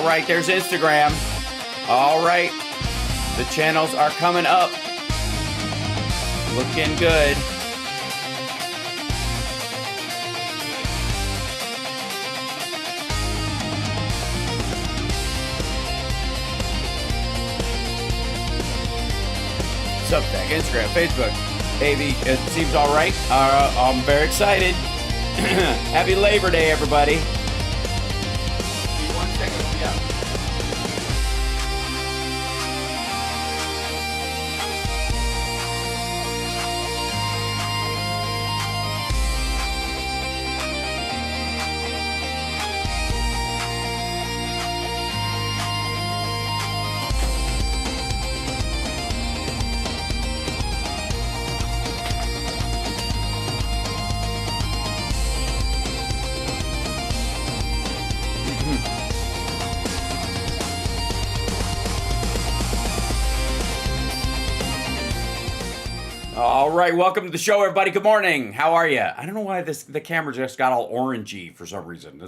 All right, there's Instagram. All right, the channels are coming up. Looking good. Substack, Instagram, Facebook. Baby, it seems all right. I'm very excited. Happy Labor Day, everybody. Give me 1 second. Yeah. All right, welcome to the show, everybody. Good morning. How are you? I don't know why the camera just got all orangey for some reason.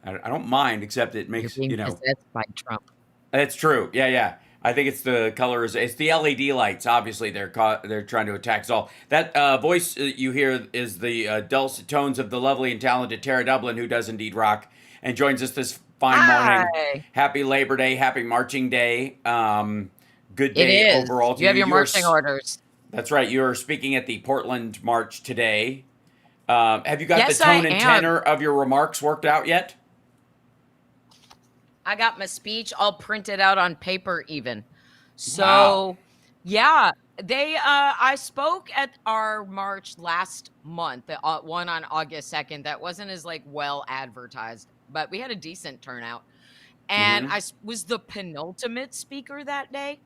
I don't mind, except it makes, You're being possessed by Trump. It's true. Yeah. I think it's the colors. It's the LED lights. Obviously, they're trying to attack us all. That voice you hear is the dulcet tones of the lovely and talented Tara Dublin, who does indeed rock, and joins us this fine morning. Happy Labor Day. Happy Marching Day. Good day overall to you. You have your marching orders. That's right. You're speaking at the Portland March today. Have you got the tone and tenor of your remarks worked out yet? I got my speech all printed out on paper even. So, wow. Yeah, I spoke at our march last month, the one on August 2nd. That wasn't as well advertised, but we had a decent turnout. And I was the penultimate speaker that day.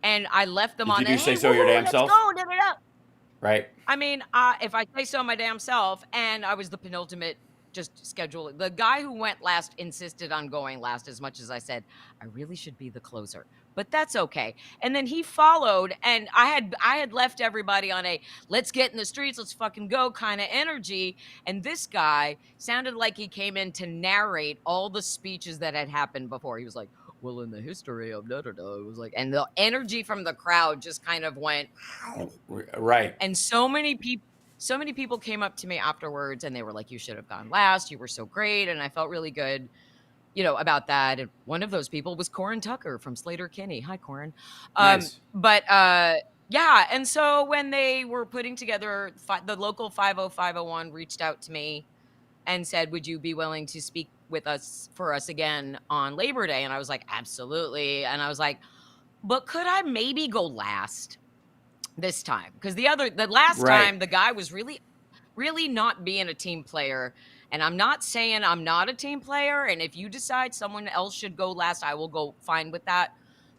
And I left them on. Did you say so your damn self? Let's go, Right. I mean, if I say so my damn self, and I was the penultimate, just schedule. The guy who went last insisted on going last as much as I said, I really should be the closer. But that's okay. And then he followed, and I had left everybody on a let's get in the streets, let's fucking go kind of energy. And this guy sounded like he came in to narrate all the speeches that had happened before. He was like, well, in the history of da-da-da, it was like, and the energy from the crowd just kind of went. Right. And so many people came up to me afterwards, and they were like, you should have gone last. You were so great. And I felt really good, about that. And one of those people was Corin Tucker from Slater-Kinney. Hi, Corin. Nice. But yeah. And so when they were putting together, the local 50501 reached out to me and said, would you be willing to speak with us again on Labor Day? And I was like, absolutely. And I was like, but could I maybe go last this time? Because the last time the guy was really, really not being a team player. And I'm not saying I'm not a team player. And if you decide someone else should go last, I will go fine with that.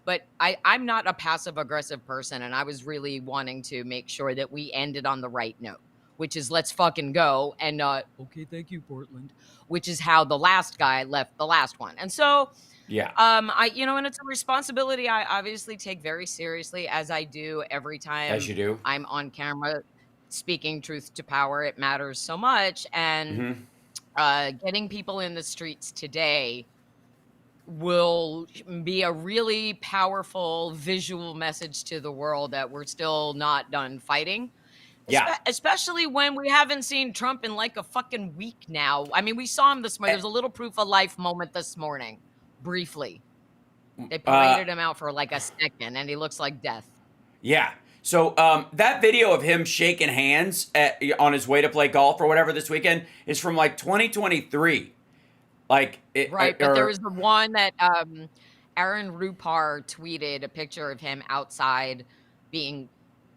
But I'm not a passive aggressive person. And I was really wanting to make sure that we ended on the right note, which is let's fucking go and not, okay, thank you, Portland, which is how the last guy left the last one. And so, yeah, and it's a responsibility I obviously take very seriously, as I do every time as you do. I'm on camera speaking truth to power. It matters so much. And getting people in the streets today will be a really powerful visual message to the world that we're still not done fighting. Yeah. Especially when we haven't seen Trump in a fucking week now. I mean, we saw him this morning. There's a little proof of life moment this morning, briefly. They paraded him out for a second, and he looks like death. Yeah. So that video of him shaking hands on his way to play golf or whatever this weekend is from 2023. But there was the one that Aaron Rupar tweeted a picture of him outside being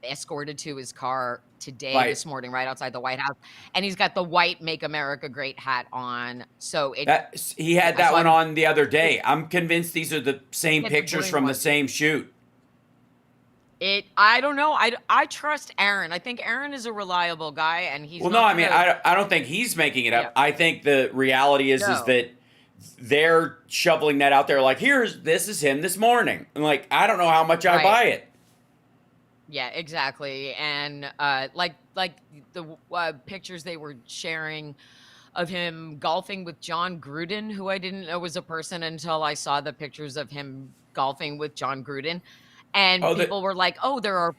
escorted to his car this morning, right outside the White House, and he's got the white "Make America Great" hat on. So he had that one on the other day. I'm convinced these are the same pictures from the same shoot. I don't know. I trust Aaron. I think Aaron is a reliable guy, and he's I don't think he's making it up. Yeah. I think the reality is that they're shoveling that out there this is him this morning. And I don't know how much I buy it. Yeah, exactly. And like the pictures they were sharing of him golfing with John Gruden, who I didn't know was a person until I saw the pictures of him golfing with John Gruden. And Oh, people were like, "Oh, there are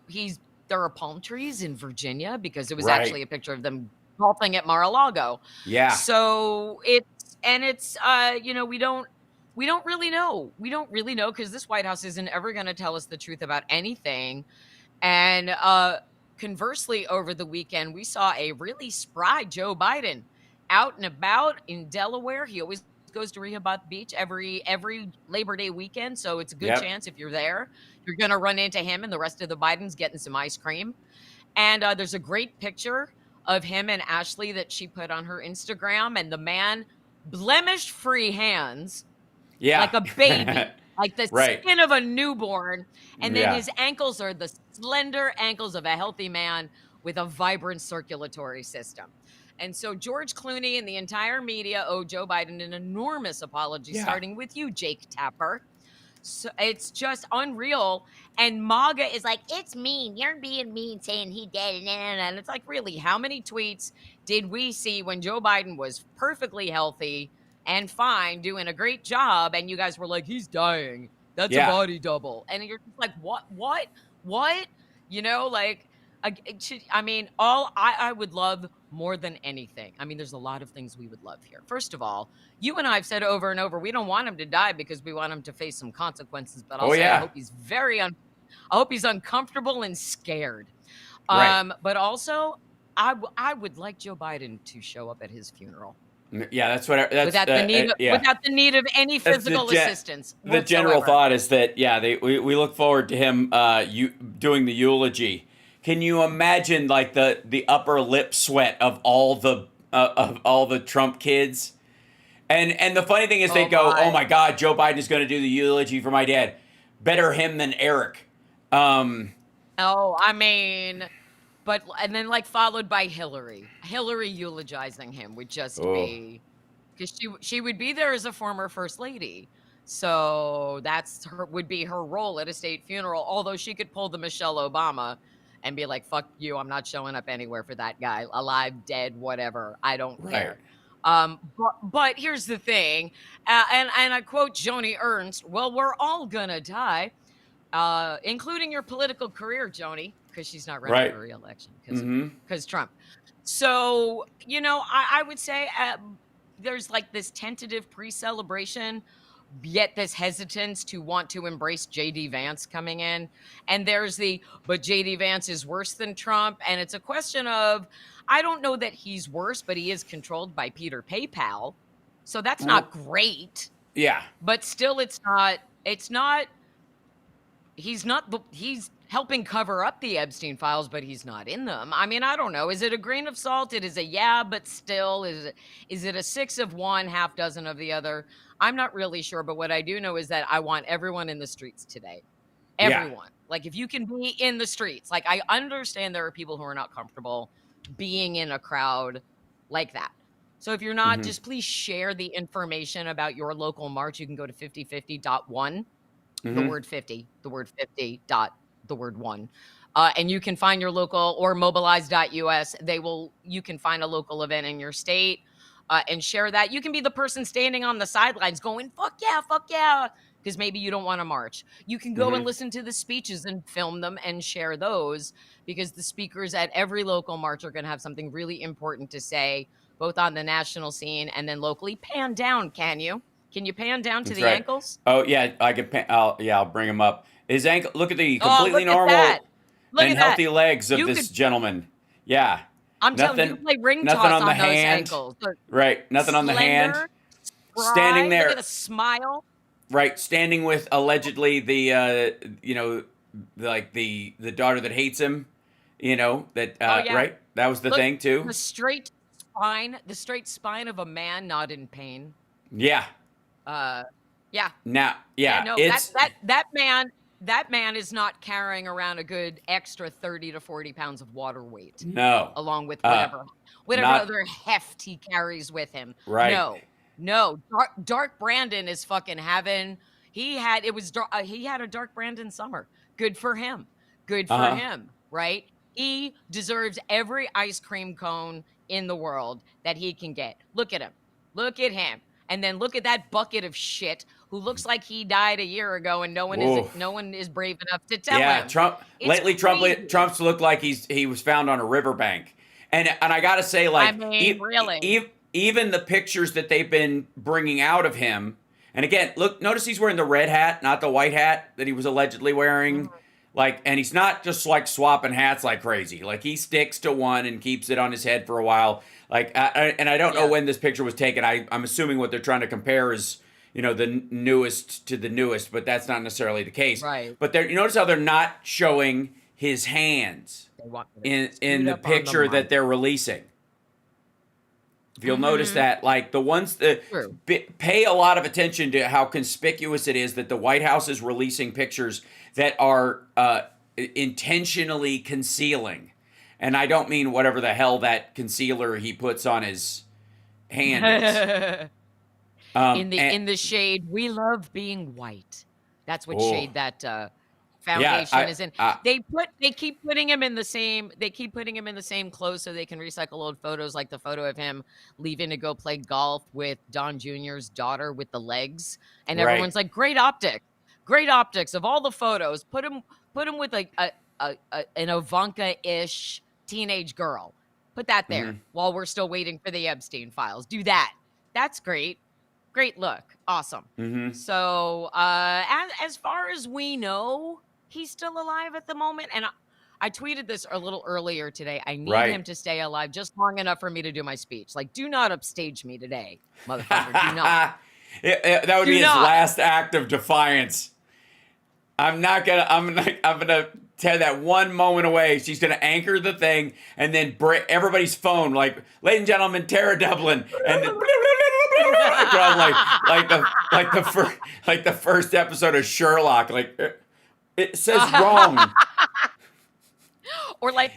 he's there are palm trees in Virginia," because it was right. actually a picture of them golfing at Mar-a-Lago. Yeah. So it's we don't really know. We don't really know because this White House isn't ever going to tell us the truth about anything. And conversely, over the weekend, we saw a really spry Joe Biden out and about in Delaware. He always goes to Rehoboth Beach every Labor Day weekend, so it's a good Yep. chance if you're there, you're going to run into him and the rest of the Bidens getting some ice cream. And there's a great picture of him and Ashley that she put on her Instagram, and the man, blemish-free hands Yeah. like a baby, like the Right. skin of a newborn. And then Yeah. his ankles are the slender ankles of a healthy man with a vibrant circulatory system. And so George Clooney and the entire media owe Joe Biden an enormous apology, Yeah. starting with you, Jake Tapper. So it's just unreal. And MAGA is like, it's mean. You're being mean saying he did. And it's like, really, how many tweets did we see when Joe Biden was perfectly healthy and fine, doing a great job? And you guys were like, he's dying. That's a Yeah. body double. And you're just like, what? Like, I mean, all I would love more than anything. I mean, there's a lot of things we would love here. First of all, you and I have said over and over, we don't want him to die because we want him to face some consequences. But I'll Oh, say, I yeah. hope I hope he's uncomfortable and scared. Right. But also, I would like Joe Biden to show up at his funeral Yeah. That's what. That's yeah. without the need of any That's physical assistance the general whatsoever. thought is that we look forward to him doing the eulogy. Can you imagine like the upper lip sweat of all the Trump kids? And the funny thing is they Oh go, "Oh my. my God, Joe Biden is going to do the eulogy for my dad. Better him than Eric." Oh, I mean, and then like followed by Hillary eulogizing him would just Oh, be, because she would be there as a former first lady, so would be her role at a state funeral. Although she could pull the Michelle Obama and be like, "Fuck you, I'm not showing up anywhere for that guy, alive, dead, whatever. I don't right. care." But here's the thing, and I quote Joni Ernst: "Well, we're all gonna die." Including your political career, Joni, because she's not running Right. for reelection Mm-hmm. because Trump. So, I would say there's like this tentative pre-celebration, yet this hesitance to want to embrace JD Vance coming in. And but JD Vance is worse than Trump. And it's a question of, I don't know that he's worse, but he is controlled by Peter PayPal. So that's not great, Yeah. but still he's helping cover up the Epstein files, but he's not in them. I mean, I don't know. Is it a grain of salt? It is a yeah, but still, is it a 6 of one, half dozen of the other? I'm not really sure, but what I do know is that I want everyone in the streets today. Yeah. Everyone. Like, if you can be in the streets, like, I understand there are people who are not comfortable being in a crowd like that. So if you're not, Mm-hmm. just please share the information about your local march. You can go to 5050.1, the Mm-hmm. word 50, the word 50 dot the word one. And you can find your local, or mobilize.us. You can find a local event in your state and share that. You can be the person standing on the sidelines going, fuck yeah, because maybe you don't want to march. You can go and Mm-hmm. listen to the speeches and film them and share those, because the speakers at every local march are going to have something really important to say, both on the national scene and then locally. Pan down, can you? Can you pan down to That's the right. ankles? Oh yeah, I can. I'll bring him up. His ankle. Look at the Oh, completely look at that. normal Look and at that. healthy legs of You this could gentleman. Yeah. I'm telling you, you Nothing. could play ring Nothing toss on the on those hand. ankles. Look, Right. Nothing on the hand. slender, Standing spry, look at there. the smile. Right. Standing with allegedly the like the daughter that hates him. That Oh, yeah. right. That was the Look, thing too. the straight spine of a man not in pain. Yeah. Uh, yeah. Now. Yeah, Yeah. no, It's that man is not carrying around a good extra 30 to 40 pounds of water weight, no. along with Uh. whatever Not other heft he carries with him. right. No. Dark Brandon is fucking having. He had a Dark Brandon summer. Good for him. Good Uh for huh. him. Right? He deserves every ice cream cone in the world that he can get. Look at him. Look at him. And then look at that bucket of shit who looks like he died a year ago and no one is brave enough to tell Yeah, him. Trump It's lately. crazy. Trump's looked like he was found on a riverbank, and I gotta say, I like, mean, really. even the pictures that they've been bringing out of him, and again, look, notice he's wearing the red hat, not the white hat that he was allegedly wearing. Like, and he's not just like swapping hats like crazy. Like, he sticks to one and keeps it on his head for a while. Like, and I don't know when this picture was taken. I'm assuming what they're trying to compare is, you know, the newest to the newest, but that's not necessarily the case. Right. But you notice how they're not showing his hands They want in the picture that they're releasing. If you'll notice that, like, the ones that pay a lot of attention to how conspicuous it is that the White House is releasing pictures that are intentionally concealing. And I don't mean whatever the hell that concealer he puts on his hand is. In the shade, we love being white. That's what shade that foundation is in. They keep putting him in the same. They keep putting him in the same clothes so they can recycle old photos, like the photo of him leaving to go play golf with Don Jr.'s daughter with the legs, and everyone's like, "Great optics of all the photos. Put him with like an Ivanka-ish teenage girl. Put that there while we're still waiting for the Epstein files. Do that. That's great." Great look. Awesome. So as far as we know, he's still alive at the moment. And I tweeted this a little earlier today. I need him to stay alive just long enough for me to do my speech. Like, do not upstage me today, motherfucker. Do not. That would be his last act of defiance. I'm gonna tear that one moment away. She's gonna anchor the thing and then break everybody's phone. Like, ladies and gentlemen, Tara Dublin, and then like the first episode of Sherlock. Like, it says wrong. or like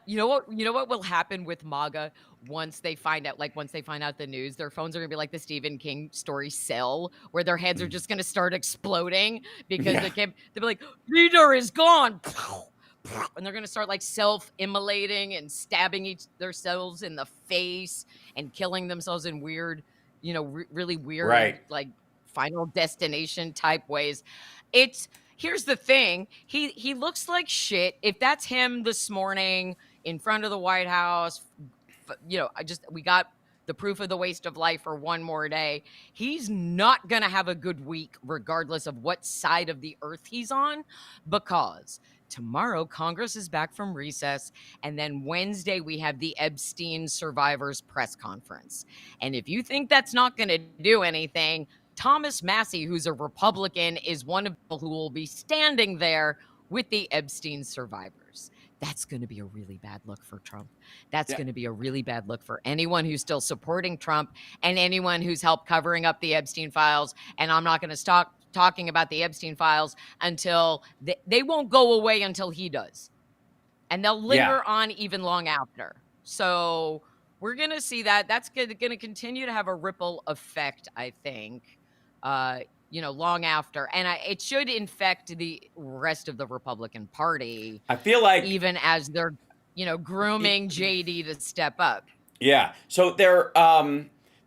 you know what will happen with MAGA once they find out the news, their phones are gonna be like the Stephen King story Cell, where their heads are just gonna start exploding because they'll be like, leader is gone. And they're going to start like self-immolating and stabbing themselves in the face and killing themselves in weird, really weird, like Final Destination type ways. Here's the thing. He looks like shit. If that's him this morning in front of the White House, we got the proof of the waste of life for one more day. He's not going to have a good week, regardless of what side of the earth he's on, because tomorrow, Congress is back from recess, and then Wednesday, we have the Epstein survivors press conference. And if you think that's not going to do anything, Thomas Massie, who's a Republican, is one of the people who will be standing there with the Epstein survivors. That's going to be a really bad look for Trump. That's going to be a really bad look for anyone who's still supporting Trump and anyone who's helped covering up the Epstein files. And I'm not going to stop talking about the Epstein files until they won't go away until he does. And they'll linger on even long after. So we're going to see that. That's going to continue to have a ripple effect, I think, long after. And it should infect the rest of the Republican Party. I feel like even as they're, grooming JD to step up. Yeah. So there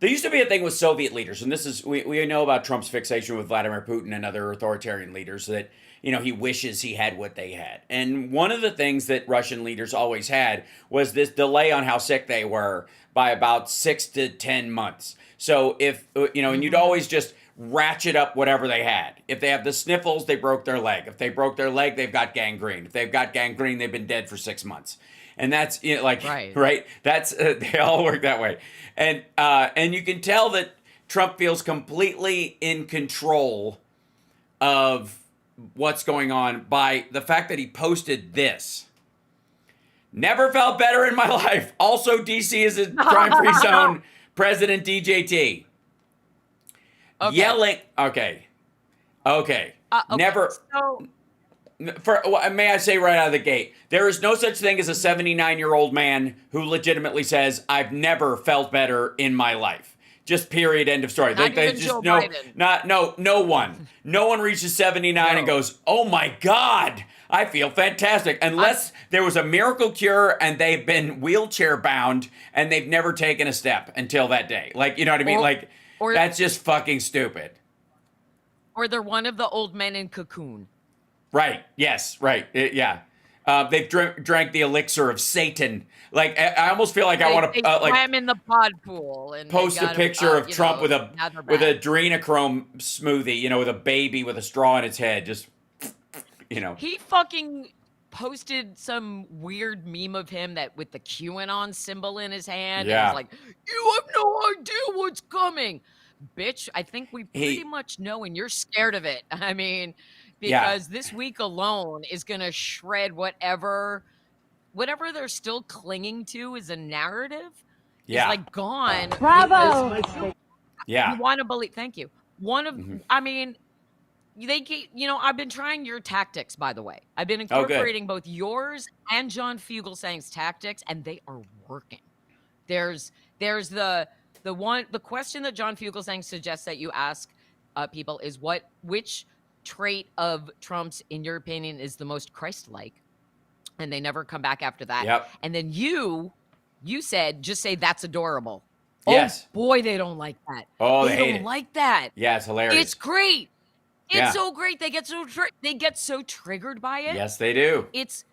used to be a thing with Soviet leaders, and this is we know about Trump's fixation with Vladimir Putin and other authoritarian leaders, that he wishes he had what they had. And one of the things that Russian leaders always had was this delay on how sick they were by about 6 to 10 months. So if and you'd always just ratchet up whatever they had. If they have the sniffles, they broke their leg. If they broke their leg, they've got gangrene. If they've got gangrene, they've been dead for 6 months. And that's right. That's they all work that way. And you can tell that Trump feels completely in control of what's going on by the fact that he posted this. Never felt better in my life. Also, DC is a crime-free zone. President DJT. Okay. Yelling. Okay. Never. So, may I say right out of the gate, there is no such thing as a 79-year-old man who legitimately says, I've never felt better in my life. Just period. End of story. Not They even just Joe Biden. no one. No one reaches 79 and No. goes, "Oh my God, I feel fantastic." Unless there was a miracle cure and they've been wheelchair bound and they've never taken a step until that day. Like, you know what I mean? Like, or that's just fucking stupid. or they're one of the old men in Cocoon. Right. Yes. Right. Yeah. They've drank the elixir of Satan. Like, I almost feel like I want They to like swam in the pod pool and they post a got picture of Trump with a now they're back. adrenochrome smoothie, you know, with a baby with a straw in its head, just, you know. He fucking posted some weird meme of him that with the QAnon symbol in his hand. And Yeah. was like, you have no idea what's coming. Bitch, I think we pretty much know and you're scared of it. I mean, because this week alone is going to shred whatever they're still clinging to as a narrative is like gone. Bravo. Yeah. You want to believe, thank you. I mean, I've been trying your tactics, by the way. I've been incorporating both yours and John Fugelsang's tactics, and they are working. There's the question that John Fugelsang suggests that you ask people is which trait of Trump's, in your opinion, is the most Christ-like? And they never come back after that. Yep. And then you said, just say that's adorable. Yes. Oh boy, they don't like that. Oh, they hate don't it. like that. Yeah, it's hilarious. It's great. It's so great. They get so triggered by it. Yes, they do. It's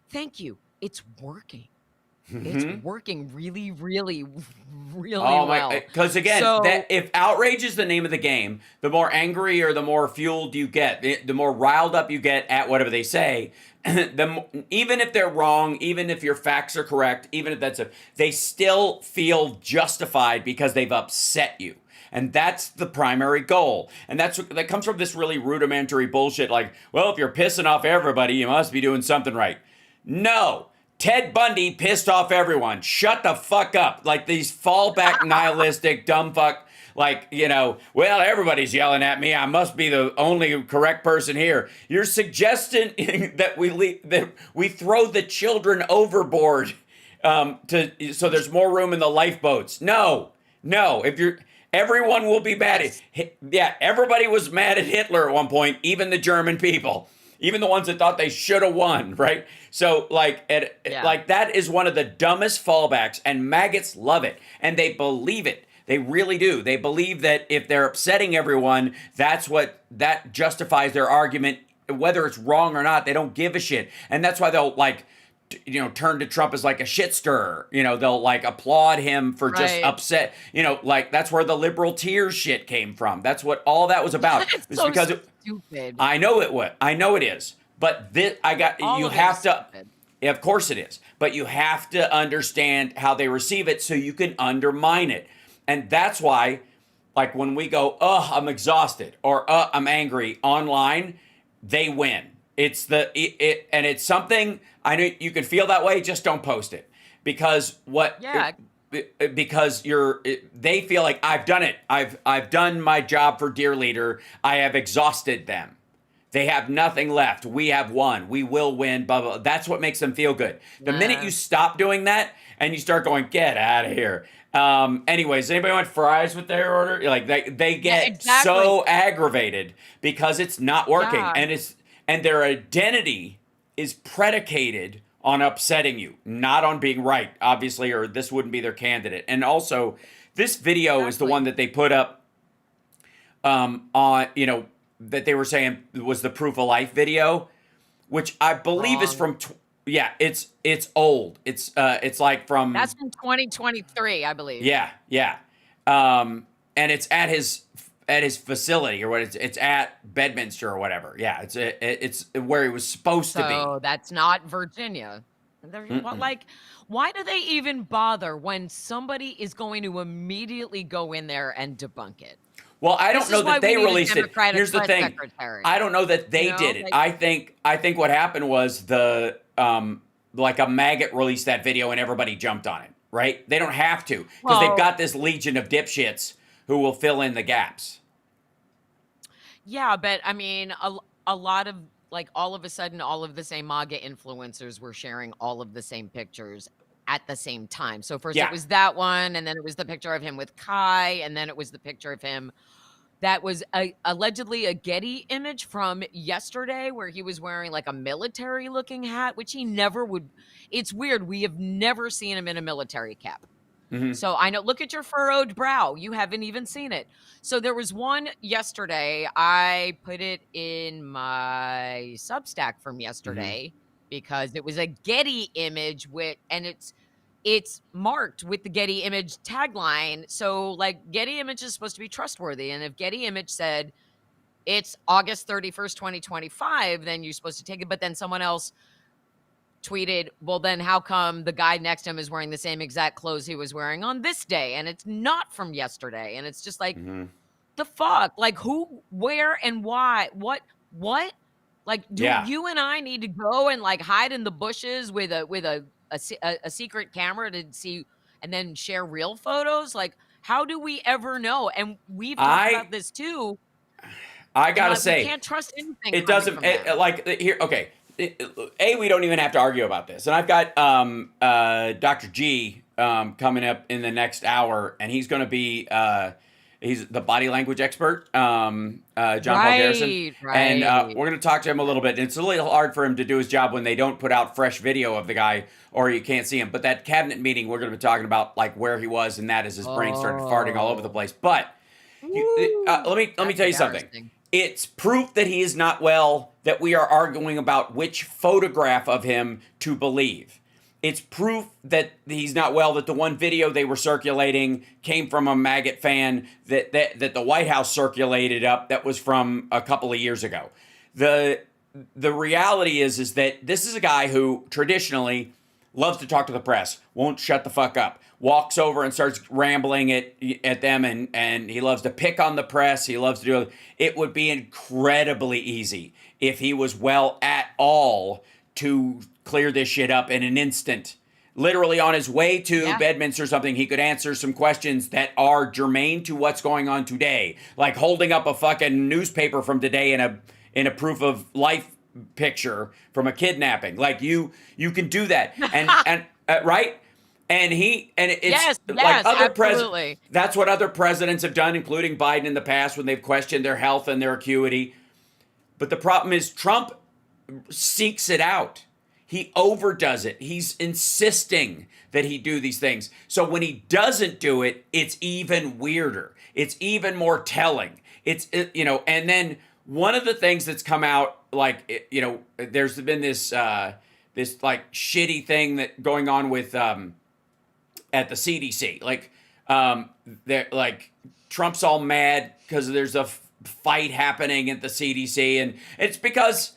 thank you. It's working. It's working really, really, really well. Because again, if outrage is the name of the game, the more angry or the more fueled you get, the more riled up you get at whatever they say, even if they're wrong, even if your facts are correct, even if they still feel justified because they've upset you. And that's the primary goal. And that comes from this really rudimentary bullshit like, well, if you're pissing off everybody, you must be doing something right. No. Ted Bundy pissed off everyone. Shut the fuck up. Like these fallback nihilistic dumb fuck, like, well, everybody's yelling at me. I must be the only correct person here. You're suggesting that we throw the children overboard so there's more room in the lifeboats. No. Everyone will be mad at, everybody was mad at Hitler at one point, even the German people. Even the ones that thought they should have won, right? So, like that is one of the dumbest fallbacks, and maggots love it, and they believe it. They really do. They believe that if they're upsetting everyone, that justifies their argument, whether it's wrong or not. They don't give a shit, and that's why they'll turn to Trump as like a shit stirrer. They'll like applaud him for just upset. That's where the liberal tears shit came from. That's what all that was about. It's so because stupid. I know it would. I know it is. But you have to. Yeah, of course it is. But you have to understand how they receive it so you can undermine it. And that's why, like when we go, I'm exhausted or I'm angry online, they win. It's and it's something I know you can feel that way. Just don't post it because because they feel like I've done it. I've done my job for Dear Leader. I have exhausted them. They have nothing left. We have won. We will win. Blah, blah, blah. That's what makes them feel good. The minute you stop doing that and you start going, get out of here. Anyways, anybody want fries with their order? Like they get so aggravated because it's not working, and their identity is predicated on upsetting you, not on being right, obviously, or this wouldn't be their candidate. And also, this video is the one that they put up on, that they were saying was the Proof of Life video, which I believe is from, it's old. It's like from... That's from 2023, I believe. Yeah. And it's at his facility or what it's at Bedminster or whatever. Yeah, it's where he was supposed to be. So that's not Virginia. Why do they even bother when somebody is going to immediately go in there and debunk it? Well, I don't know that they released it. Here's the thing. I don't know that they did it. I think what happened was the like a maggot released that video and everybody jumped on it, right? They don't have to because they've got this legion of dipshits who will fill in the gaps. Yeah, but I mean, a lot of all of a sudden, all of the same MAGA influencers were sharing all of the same pictures at the same time. So first Yeah. it was that one, and then it was the picture of him with Kai, and then it was the picture of him that was allegedly a Getty image from yesterday where he was wearing like a military looking hat, which he never would. It's weird. We have never seen him in a military cap. Mhm. So I know, look at your furrowed brow. You haven't even seen it. So there was one yesterday. I put it in my Substack from yesterday because it was a Getty image and it's marked with the Getty image tagline. So like Getty image is supposed to be trustworthy. And if Getty image said it's August 31st, 2025, then you're supposed to take it. But then someone else tweeted, well, then how come the guy next to him is wearing the same exact clothes he was wearing on this day? And it's not from yesterday. And it's just like, the fuck? Like who, where, and why? What? Like, do you and I need to go and like hide in the bushes with a secret camera to see and then share real photos? Like, how do we ever know? And we've talked about this too. I gotta say, we can't trust anything. It doesn't here. Okay, we don't even have to argue about this. And I've got Dr. G coming up in the next hour, and he's going to be he's the body language expert, John Paul Garrison, and we're going to talk to him a little bit. And it's a little hard for him to do his job when they don't put out fresh video of the guy or you can't see him. But that cabinet meeting, we're going to be talking about like where he was and that as his brain started farting all over the place. But let me tell you something. It's proof that he is not well that we are arguing about which photograph of him to believe. It's proof that he's not well that the one video they were circulating came from a maggot fan that the White House circulated up that was from a couple of years ago. The reality is that this is a guy who traditionally loves to talk to the press, won't shut the fuck up, walks over and starts rambling at them, and he loves to pick on the press. He loves to do it. It would be incredibly easy if he was well at all to clear this shit up in an instant. Literally on his way to Bedminster or something, he could answer some questions that are germane to what's going on today, like holding up a fucking newspaper from today in a proof of life picture from a kidnapping. Like you can do that, and right. And it's like other presidents. That's what other presidents have done, including Biden in the past, when they've questioned their health and their acuity. But the problem is Trump seeks it out. He overdoes it. He's insisting that he do these things. So when he doesn't do it, it's even weirder. It's even more telling. And then one of the things that's come out, like, there's been this like shitty thing that going on with at the CDC. Like Trump's all mad because there's a fight happening at the CDC, and it's because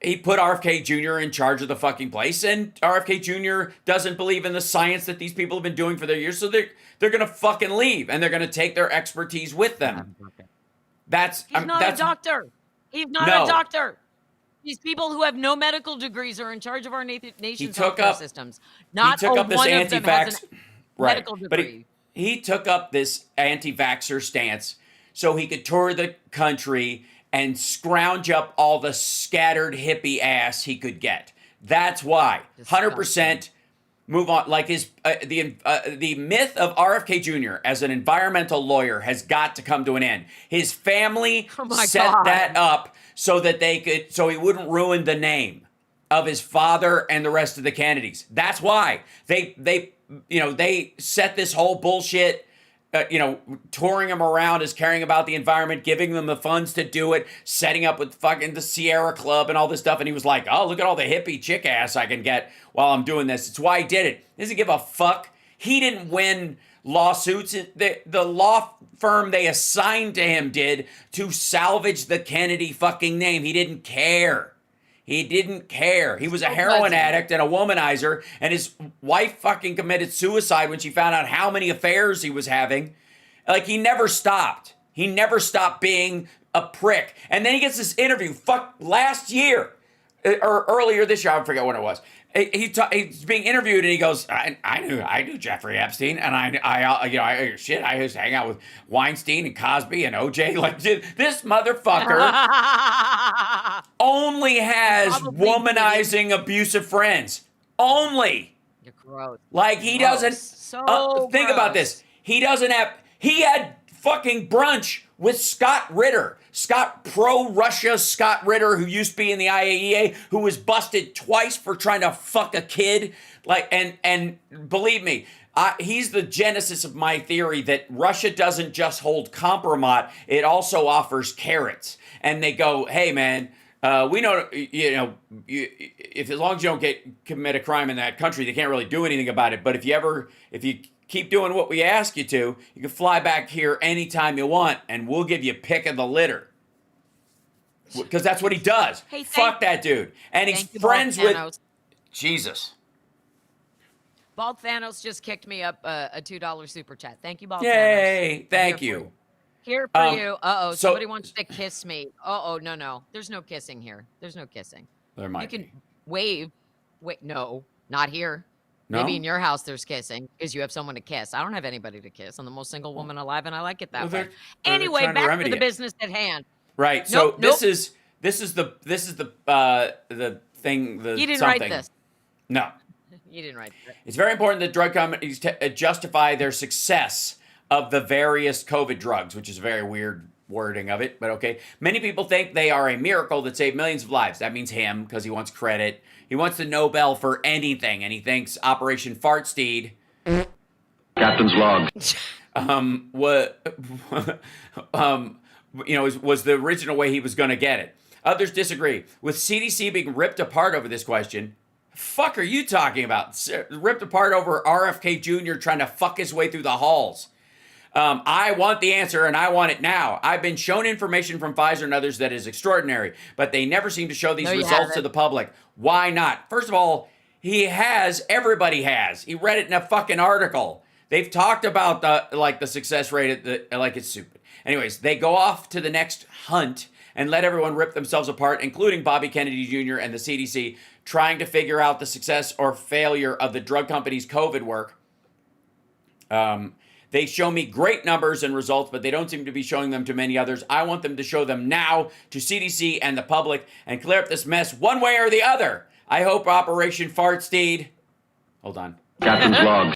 he put RFK Jr. in charge of the fucking place, and RFK Jr. doesn't believe in the science that these people have been doing for their years, so they're gonna fucking leave, and they're gonna take their expertise with them. He's not a doctor. He's not a doctor. These people who have no medical degrees are in charge of our nation's healthcare systems. Not one of them has a medical degree. But he took up this anti-vaxxer stance so he could tour the country and scrounge up all the scattered hippie ass he could get. That's why. 100% move on. Like the myth of RFK Jr. as an environmental lawyer has got to come to an end. His family set that up so that so he wouldn't ruin the name of his father and the rest of the Kennedys. That's why they set this whole bullshit. Touring him around as caring about the environment, giving them the funds to do it, setting up with fucking the Sierra Club and all this stuff. And he was like, oh, look at all the hippie chick ass I can get while I'm doing this. It's why he did it. He doesn't give a fuck. He didn't win lawsuits. The law firm they assigned to him did to salvage the Kennedy fucking name. He didn't care. He didn't care. He was a heroin addict and a womanizer, and his wife fucking committed suicide when she found out how many affairs he was having. Like, he never stopped. He never stopped being a prick. And then he gets this interview, last year, or earlier this year, I forget when it was. He's being interviewed, and he goes, I knew Jeffrey Epstein, and I used to hang out with Weinstein and Cosby and OJ. Like, this motherfucker only has womanizing, abusive friends. Only. Gross. Like he Gross. doesn't So think about this. He had fucking brunch with Scott Ritter. Pro-Russia Scott Ritter, who used to be in the IAEA, who was busted twice for trying to fuck a kid. Like, and believe me, he's the genesis of my theory that Russia doesn't just hold compromat, it also offers carrots. And they go, hey man, we know, if as long as you don't commit a crime in that country, they can't really do anything about it. But if you keep doing what we ask you to, you can fly back here anytime you want, and we'll give you pick of the litter. Because that's what he does. Hey, fuck that dude. And he's friends with Jesus. Bald Thanos just kicked me up a $2 super chat. Thank you, Bald Thanos. Yay! Thank you. Here for you. So, somebody wants to kiss me. No. There's no kissing here. There's no kissing. There might You can be. wave. Wait, no, not here. No? Maybe in your house there's kissing because you have someone to kiss. I don't have anybody to kiss. I'm the most single woman alive, and I like it that way. Anyway, back to the business at hand. Right. So this is the thing. You didn't something. write this. No. You didn't write this. It's very important that drug companies justify their success of the various COVID drugs, which is a very weird wording of it, but okay. Many people think they are a miracle that saved millions of lives. That means him, because he wants credit. He wants the Nobel for anything, and he thinks Operation Fartsteed, Captain's log, was the original way he was going to get it. Others disagree. With CDC being ripped apart over this question, fuck are you talking about? Ripped apart over RFK Jr. trying to fuck his way through the halls. I want the answer, and I want it now. I've been shown information from Pfizer and others that is extraordinary, but they never seem to show these results to the public. Why not? First of all, everybody has. He read it in a fucking article. They've talked about the success rate it's stupid. Anyways, they go off to the next hunt and let everyone rip themselves apart, including Bobby Kennedy Jr. and the CDC, trying to figure out the success or failure of the drug company's COVID work. They show me great numbers and results, but they don't seem to be showing them to many others. I want them to show them now to CDC and the public and clear up this mess one way or the other. I hope Operation Fartsteed, hold on, Captain's log,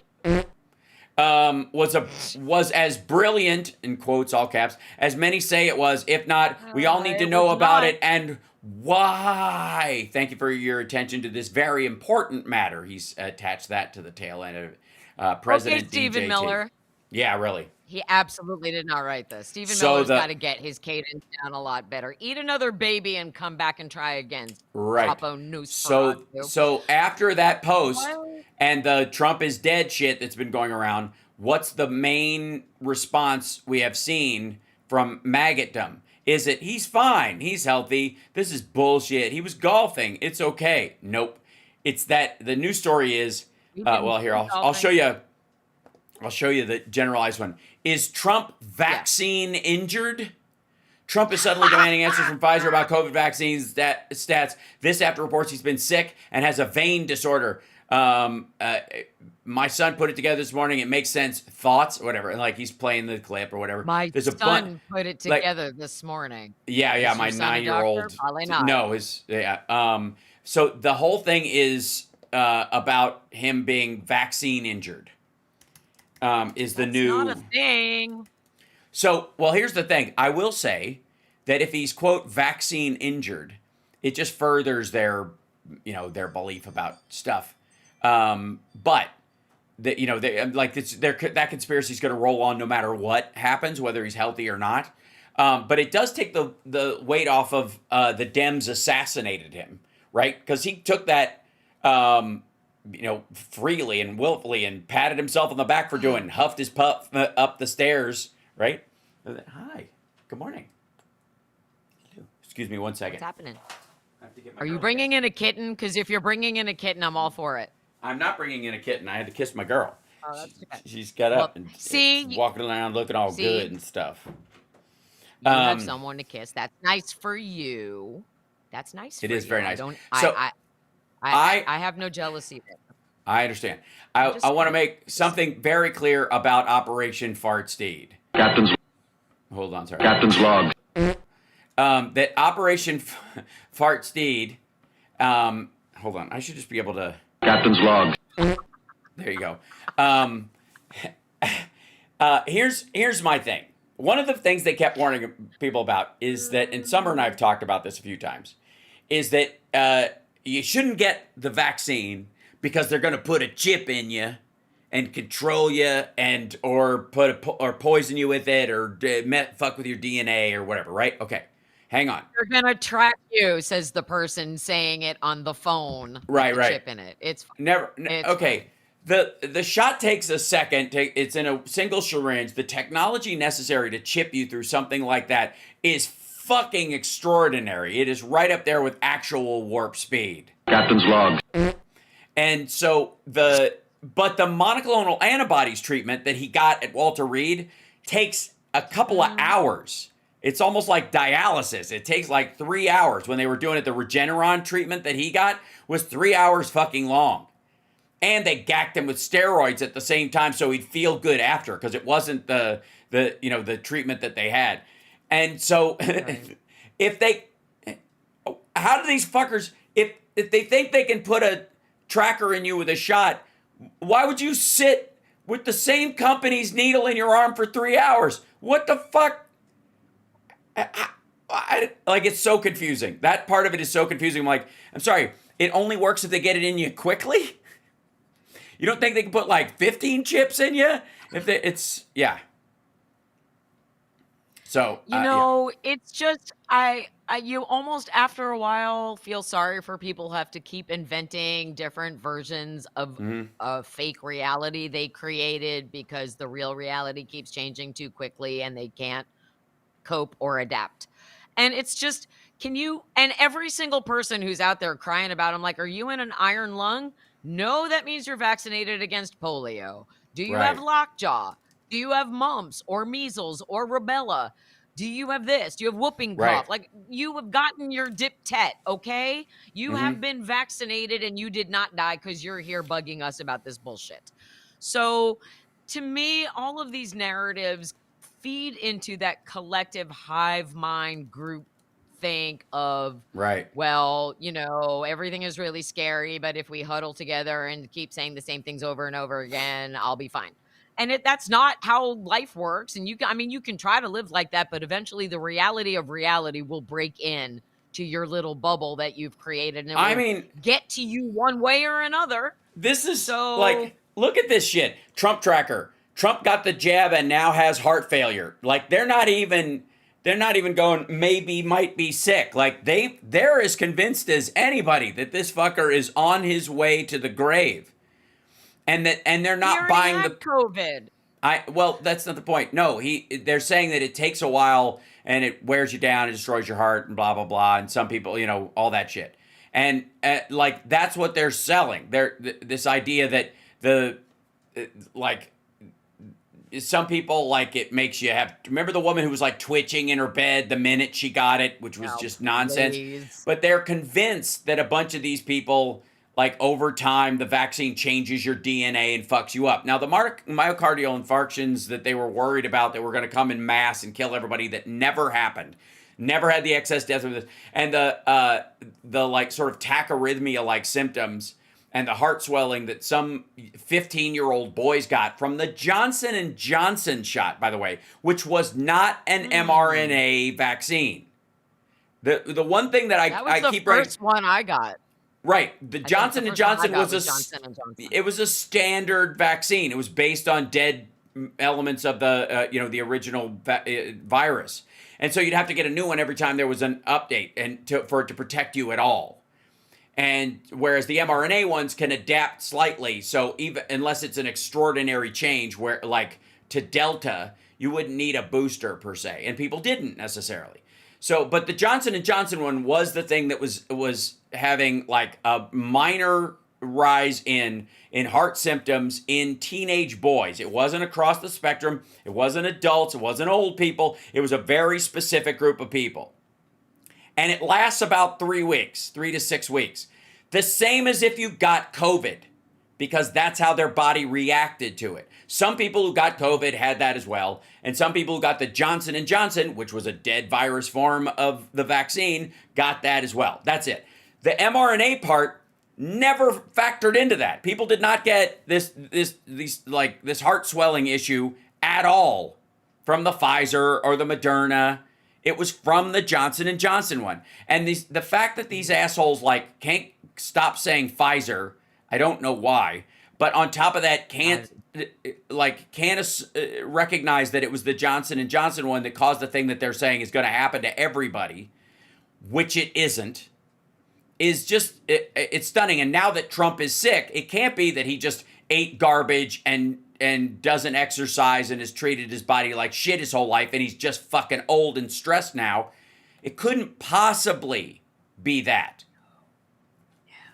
was as brilliant, in quotes, all caps, as many say it was. If not, we all need to know about it and why. Thank you for your attention to this very important matter. He's attached that to the tail end of President Stephen DJT. Miller. Yeah, really. He absolutely did not write this. Stephen Miller's got to get his cadence down a lot better. Eat another baby and come back and try again. Right. So after that post and the Trump is dead shit that's been going around, what's the main response we have seen from maggotdom? Is it, he's fine, he's healthy, this is bullshit, he was golfing, it's okay. Nope. It's that the news story is, here, I'll show you. I'll show you the generalized one. Is Trump vaccine injured? Trump is suddenly demanding answers from Pfizer about COVID vaccines stats. This after reports he's been sick and has a vein disorder. My son put it together this morning. It makes sense. Thoughts, whatever. Like he's playing the clip or whatever. My son put it together this morning. Yeah. My 9-year-old. Probably not. No, so the whole thing is about him being vaccine injured. Is the new not a thing. So, well, here's the thing. I will say that if he's quote vaccine injured, it just furthers their belief about stuff. But that conspiracy is going to roll on no matter what happens, whether he's healthy or not. But it does take the weight off of the Dems assassinated him, right? Because he took that. Freely and willfully and patted himself on the back for doing, huffed his puff up the stairs, right? Hi, good morning. Excuse me 1 second. What's happening? I have to get my Are you girl bringing in a kitten? Because if you're bringing in a kitten, I'm all for it. I'm not bringing in a kitten. I had to kiss my girl. Oh, that's too bad. She's got up and walking around looking all good and stuff. You have someone to kiss. That's nice for you. That's nice for you. It is very nice. I have no jealousy there. I understand. I want to make something very clear about Operation Fartsteed. Hold on, sorry. Captain's log. That Operation Fartsteed. Hold on. I should just be able to. Captain's log. There you go. Here's my thing. One of the things they kept warning people about is that, and Summer and I have talked about this a few times, is that you shouldn't get the vaccine because they're going to put a chip in you and control you, and or poison you with it, or fuck with your DNA or whatever. Right? Okay. Hang on. They're gonna track you, says the person saying it on the phone. Right, with the right. chip in it. It's okay. The shot takes a second. It's in a single syringe. The technology necessary to chip you through something like that is fucking extraordinary. It is right up there with actual warp speed. Captain's log. And so the monoclonal antibodies treatment that he got at Walter Reed takes a couple of hours. It's almost like dialysis. It takes like 3 hours. When they were doing it, the Regeneron treatment that he got was 3 hours fucking long. And they gacked him with steroids at the same time so he'd feel good after, because it wasn't the treatment that they had. And so right. How do these fuckers, if they think they can put a tracker in you with a shot, why would you sit with the same company's needle in your arm for 3 hours? What the fuck? It's so confusing. That part of it is so confusing. I'm sorry, it only works if they get it in you quickly? You don't think they can put like 15 chips in you? Yeah. So, it's just, you almost after a while feel sorry for people who have to keep inventing different versions of a fake reality they created because the real reality keeps changing too quickly and they can't cope or adapt. And it's just, and every single person who's out there crying about, I'm like, are you in an iron lung? No, that means you're vaccinated against polio. Do you have lockjaw? Do you have mumps or measles or rubella? Do you have this? Do you have whooping cough? Like, you have gotten your dip-tet, okay? You have been vaccinated and you did not die because you're here bugging us about this bullshit. So to me, all of these narratives feed into that collective hive mind group think of, well, everything is really scary, but if we huddle together and keep saying the same things over and over again, I'll be fine. And that's not how life works. And you can try to live like that, but eventually the reality of reality will break in to your little bubble that you've created, and it will get to you one way or another. This is look at this shit. Trump tracker. Trump got the jab and now has heart failure. Like, they're not even going, maybe might be sick. Like, they're as convinced as anybody that this fucker is on his way to the grave. And they're not buying the COVID. Well, that's not the point. No, they're saying that it takes a while and it wears you down and destroys your heart and blah blah blah, and some people, all that shit. And that's what they're selling. This idea that some people, it makes you have. Remember the woman who was twitching in her bed the minute she got it, which was just nonsense. Please. But they're convinced that a bunch of these people, over time, the vaccine changes your DNA and fucks you up. Now, the myocardial infarctions that they were worried about that were going to come in mass and kill everybody, that never happened. Never had the excess deaths of this. And the sort of tachyarrhythmia symptoms and the heart swelling that some 15-year-old boys got from the Johnson & Johnson shot, by the way, which was not an mRNA vaccine. The one thing that I keep That was the first one I got. Right. The Johnson & Johnson it was a standard vaccine. It was based on dead elements of the original virus. And so you'd have to get a new one every time there was an update for it to protect you at all. And whereas the mRNA ones can adapt slightly, so even unless it's an extraordinary change where to Delta, you wouldn't need a booster per se, and people didn't necessarily. So, but the Johnson & Johnson one was the thing that was having a minor rise in heart symptoms in teenage boys. It wasn't across the spectrum. It wasn't adults. It wasn't old people. It was a very specific group of people. And it lasts about 3 weeks, 3 to 6 weeks. The same as if you got COVID, because that's how their body reacted to it. Some people who got COVID had that as well. And some people who got the Johnson & Johnson, which was a dead virus form of the vaccine, got that as well. That's it. The mRNA part never factored into that. People did not get this heart swelling issue at all from the Pfizer or the Moderna. It was from the Johnson and Johnson one. And the fact that these assholes like can't stop saying Pfizer, I don't know why, but on top of that can't recognize that it was the Johnson and Johnson one that caused the thing that they're saying is going to happen to everybody, which it isn't, is just it's stunning. And now that Trump is sick, it can't be that he just ate garbage and doesn't exercise and has treated his body like shit his whole life and he's just fucking old and stressed now. It couldn't possibly be that.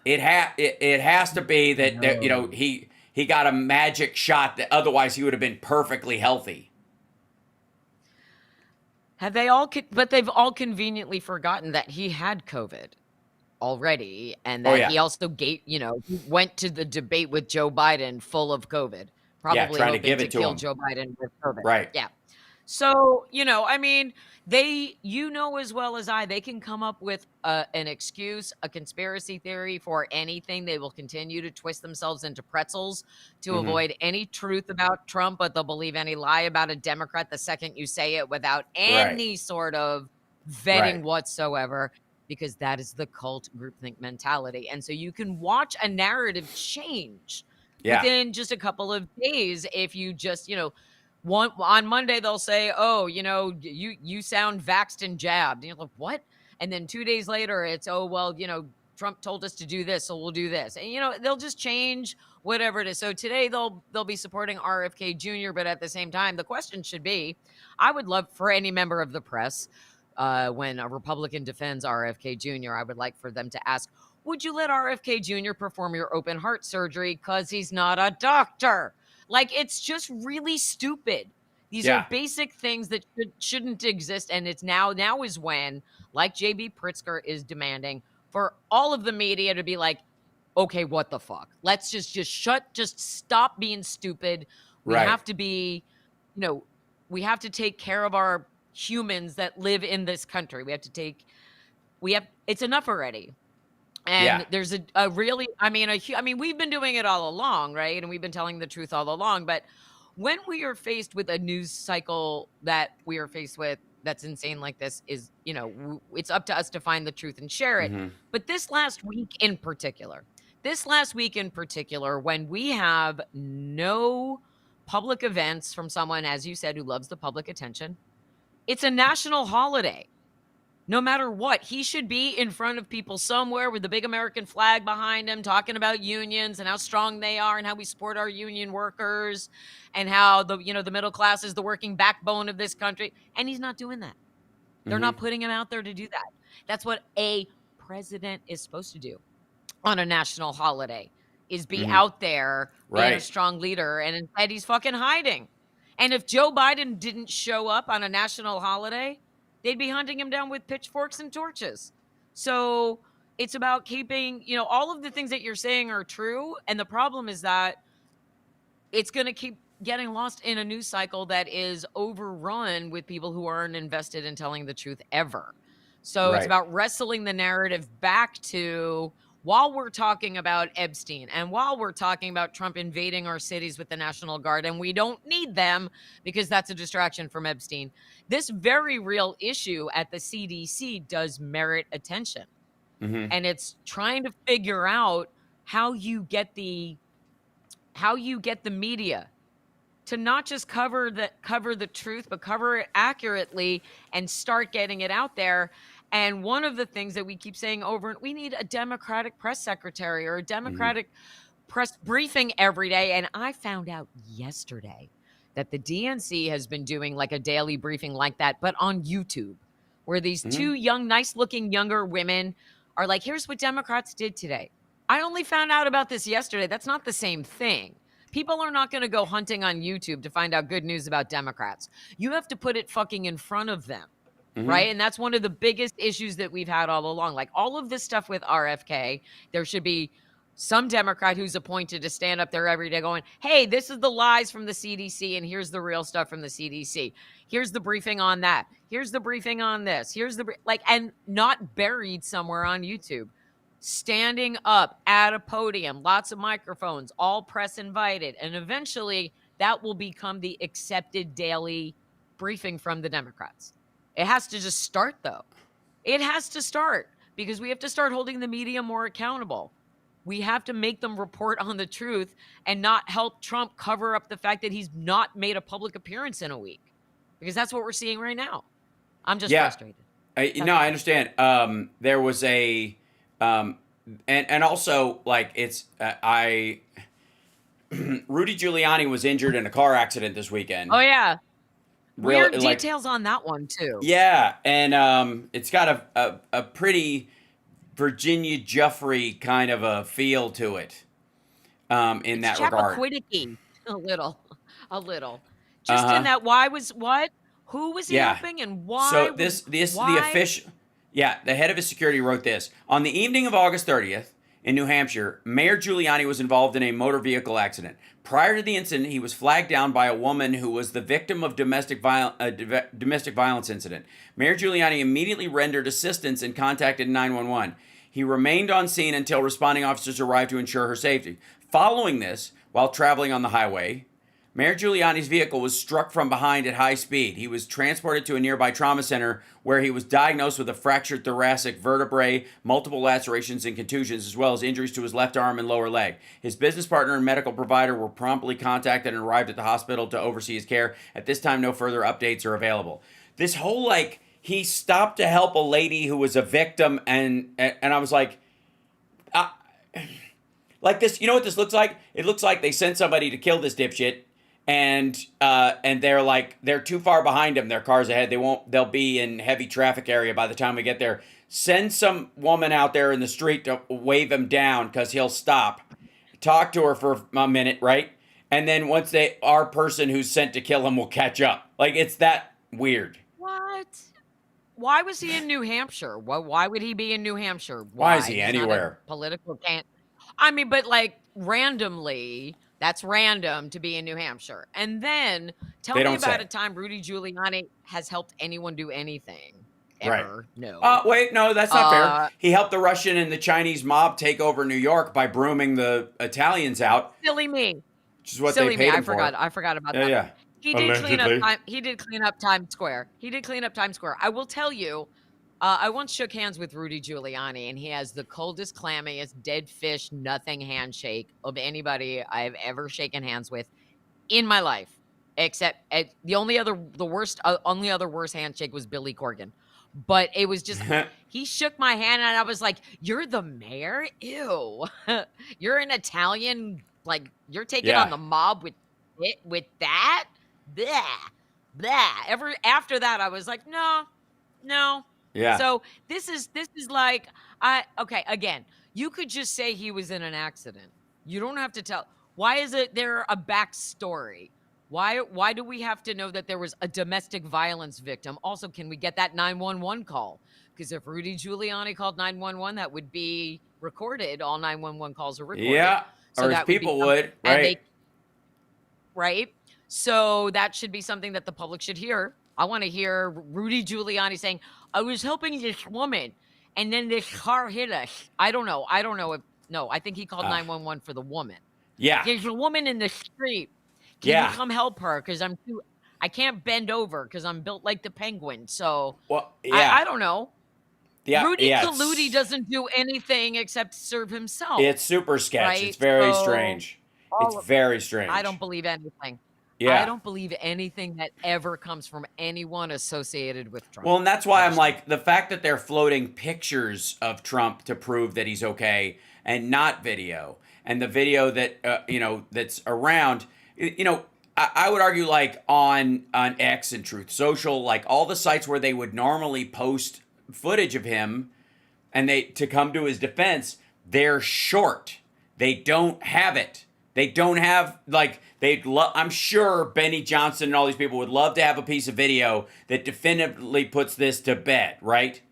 It has to be that you know, he got a magic shot that otherwise he would have been perfectly healthy. Have they all? But they've all conveniently forgotten that he had COVID already, and that he also went to the debate with Joe Biden full of COVID, probably trying hoping to give it to kill him. Joe Biden with COVID. Right. Yeah. So, I mean, as well as I, they can come up with an excuse, a conspiracy theory for anything. They will continue to twist themselves into pretzels to avoid any truth about Trump, but they'll believe any lie about a Democrat the second you say it without any sort of vetting whatsoever, because that is the cult groupthink mentality. And so you can watch a narrative change within just a couple of days if you just, on Monday they'll say, oh, you sound vaxxed and jabbed. And you're like, what? And then 2 days later it's, oh, well, Trump told us to do this, so we'll do this. And, they'll just change whatever it is. So today they'll be supporting RFK Jr., but at the same time, the question should be, I would love for any member of the press, when a Republican defends RFK Jr., I would like for them to ask, would you let RFK Jr. perform your open heart surgery because he's not a doctor? Like, it's just really stupid. These are basic things that shouldn't exist. And it's now is when, like JB Pritzker is demanding, for all of the media to be like, okay, what the fuck? Let's just stop being stupid. We have to be, we have to take care of our humans that live in this country. It's enough already. And there's a really, we've been doing it all along, right? And we've been telling the truth all along. But when we are faced with a news cycle that we are faced with that's insane like this, is, it's up to us to find the truth and share it. But this last week in particular, when we have no public events from someone, as you said, who loves the public attention, it's a national holiday. No matter what, he should be in front of people somewhere with the big American flag behind him, talking about unions and how strong they are and how we support our union workers and how the middle class is the working backbone of this country. And he's not doing that. They're not putting him out there to do that. That's what a president is supposed to do on a national holiday, is be out there being a strong leader. And instead he's fucking hiding. And if Joe Biden didn't show up on a national holiday, they'd be hunting him down with pitchforks and torches. So it's about keeping, all of the things that you're saying are true. And the problem is that it's going to keep getting lost in a news cycle that is overrun with people who aren't invested in telling the truth ever. So it's about wrestling the narrative back to, while we're talking about Epstein and while we're talking about Trump invading our cities with the National Guard, and we don't need them because that's a distraction from Epstein, this very real issue at the CDC does merit attention. And it's trying to figure out how you get the media to not just cover the truth, but cover it accurately and start getting it out there. And one of the things that we keep saying over, we need a Democratic press secretary or a Democratic press briefing every day. And I found out yesterday that the DNC has been doing like a daily briefing like that, but on YouTube, where these two young, nice looking younger women are like, here's what Democrats did today. I only found out about this yesterday. That's not the same thing. People are not going to go hunting on YouTube to find out good news about Democrats. You have to put it fucking in front of them. Right. And that's one of the biggest issues that we've had all along. Like all of this stuff with RFK, there should be some Democrat who's appointed to stand up there every day going, hey, this is the lies from the CDC and here's the real stuff from the CDC. Here's the briefing on that. Here's the briefing on this. And not buried somewhere on YouTube. standing up at a podium, lots of microphones, all press invited. And eventually that will become the accepted daily briefing from the Democrats. It has to just start, though. It has to start because we have to start holding the media more accountable. We have to make them report on the truth and not help Trump cover up the fact that he's not made a public appearance in a week, because that's what we're seeing right now. I'm just frustrated. No, I understand. There was a, and also like it's Rudy Giuliani was injured in a car accident this weekend. Oh yeah, weird Really, like, details on that one too. Yeah, and it's got a pretty Virginia Giuffre kind of a feel to it. In that regard, Chappaquiddicky, a little, just in that. Why was what? Who was he helping, and why? So the official, the head of his security wrote this on the evening of August 30th in New Hampshire. Mayor Giuliani was involved in a motor vehicle accident. Prior to the incident, he was flagged down by a woman who was the victim of domestic violence incident. Mayor Giuliani immediately rendered assistance and contacted 911. He remained on scene until responding officers arrived to ensure her safety. Following this, while traveling on the highway, Mayor Giuliani's vehicle was struck from behind at high speed. He was transported to a nearby trauma center where he was diagnosed with a fractured thoracic vertebrae, multiple lacerations and contusions, as well as injuries to his left arm and lower leg. His business partner and medical provider were promptly contacted and arrived at the hospital to oversee his care. At this time, no further updates are available. This whole, like, he stopped to help a lady who was a victim, and I was like, like this, you know what this looks like? It looks like they sent somebody to kill this dipshit, and they're too far behind him. Their car's ahead. They'll be in heavy traffic area by the time we get there. Send some woman out there in the street to wave him down because he'll stop. Talk to her for a minute, right? And then once our person who's sent to kill him will catch up. Like, it's that weird. What? Why was he in New Hampshire? Why would he be in New Hampshire? Why is he anywhere? Political can't. I mean, but like randomly, that's random to be in New Hampshire. And then tell me about a time Rudy Giuliani has helped anyone do anything. Ever. Right. No. Wait, no, that's not fair. He helped the Russian and the Chinese mob take over New York by brooming the Italians out. Silly me. Which is what they paid him for. I forgot about that. Yeah. He did clean up Times Square. I will tell you, I once shook hands with Rudy Giuliani, and he has the coldest, clammiest, dead fish, nothing handshake of anybody I've ever shaken hands with in my life. Except the only other worst handshake was Billy Corgan. But it was just, he shook my hand, and I was like, "You're the mayor? Ew. You're an Italian, like, you're taking on the mob with that? Blah, blah." After that, I was like, no. Yeah. So this is like, okay, again, you could just say he was in an accident. You don't have to tell. Why is there a backstory? Why do we have to know that there was a domestic violence victim? Also, can we get that 911 call? Because if Rudy Giuliani called 911, that would be recorded. All 911 calls are recorded. Yeah, so or his people would, right? Right? So that should be something that the public should hear. I want to hear Rudy Giuliani saying, "I was helping this woman, and then this car hit us." I don't know if, no, I think he called 911 for the woman. Yeah. There's a woman in the street. Can you come help her? Because I can't bend over because I'm built like the penguin. So, I don't know. Yeah, Rudy Giuliani doesn't do anything except serve himself. It's super sketch. Right? It's very strange. It's very strange. I don't believe anything. Yeah. I don't believe anything that ever comes from anyone associated with Trump. Well, and that's why I'm like, the fact that they're floating pictures of Trump to prove that he's okay and not video, and the video that, that's around, I would argue, like, on X and Truth Social, like all the sites where they would normally post footage of him and to come to his defense, they're short. They don't have it. They don't have, like, I'm sure Benny Johnson and all these people would love to have a piece of video that definitively puts this to bed, right?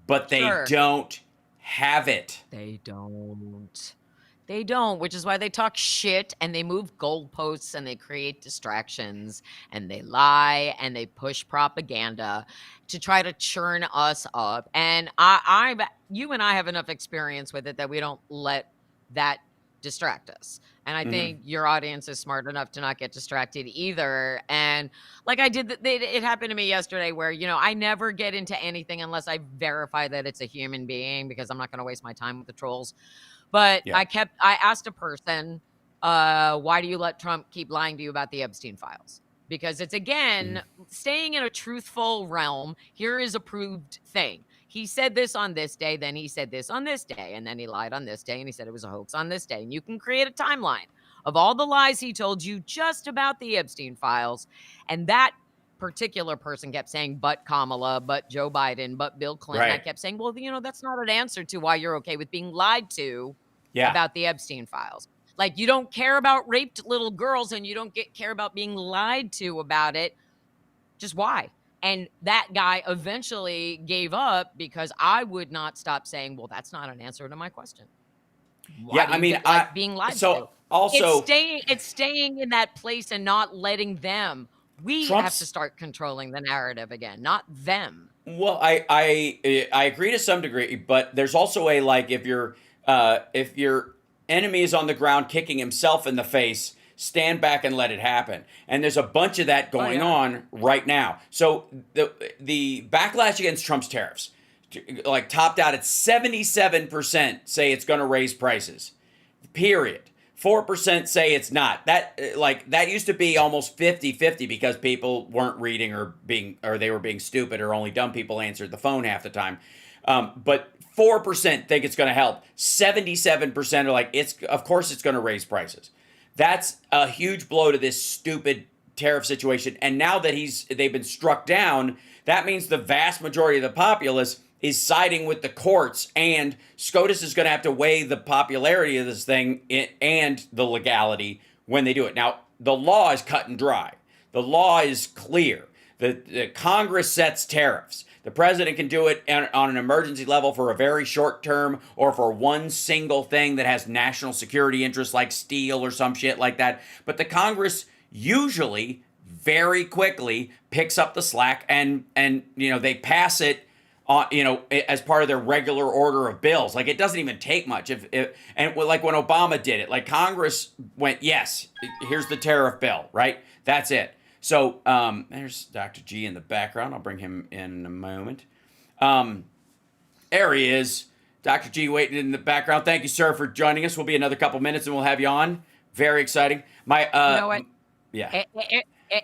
But they don't have it. They don't, which is why they talk shit and they move goalposts and they create distractions and they lie and they push propaganda to try to churn us up. And you and I have enough experience with it that we don't let that distract us. And I think your audience is smart enough to not get distracted either. And like I did, it happened to me yesterday where, you know, I never get into anything unless I verify that it's a human being, because I'm not going to waste my time with the trolls. But Yeah. I asked a person, why do you let Trump keep lying to you about the Epstein files? Because it's, again, staying in a truthful realm. Here is a proved thing. He said this on this day, then he said this on this day, and then he lied on this day, and he said it was a hoax on this day. And you can create a timeline of all the lies he told you just about the Epstein files. And that particular person kept saying, but Kamala, but Joe Biden, but Bill Clinton. Right. I kept saying, well, you know, that's not an answer to why you're okay with being lied to Yeah. about the Epstein files. Like, you don't care about raped little girls and you don't care about being lied to about it. Just why? And that guy eventually gave up because I would not stop saying, well, that's not an answer to my question. Why Yeah, do I you mean, get like being lied to? Also, It's staying in that place and not letting them. We have to start controlling the narrative again, not them. Well, I agree to some degree, but there's also a, like, if your enemy is on the ground kicking himself in the face, stand back and let it happen. And there's a bunch of that going on right now. So the backlash against Trump's tariffs, like, topped out at 77% say it's going to raise prices. Period. 4% say it's not. That used to be almost 50-50 because people weren't reading or they were being stupid, or only dumb people answered the phone half the time. But 4% think it's going to help. 77% are like, of course it's going to raise prices. That's a huge blow to this stupid tariff situation. And now that they've been struck down, that means the vast majority of the populace is siding with the courts, and SCOTUS is going to have to weigh the popularity of this thing and the legality when they do it. Now, the law is cut and dry. The law is clear. The Congress sets tariffs. The president can do it on an emergency level for a very short term, or for one single thing that has national security interests like steel or some shit like that. But the Congress usually very quickly picks up the slack and they pass it as part of their regular order of bills. Like, it doesn't even take much. And like when Obama did it, like, Congress went, yes, here's the tariff bill, right? That's it. So there's Dr. G in the background. I'll bring him in a moment. There he is. Dr. G waiting in the background. Thank you, sir, for joining us. We'll be another couple minutes and we'll have you on. Very exciting. You know what? Yeah.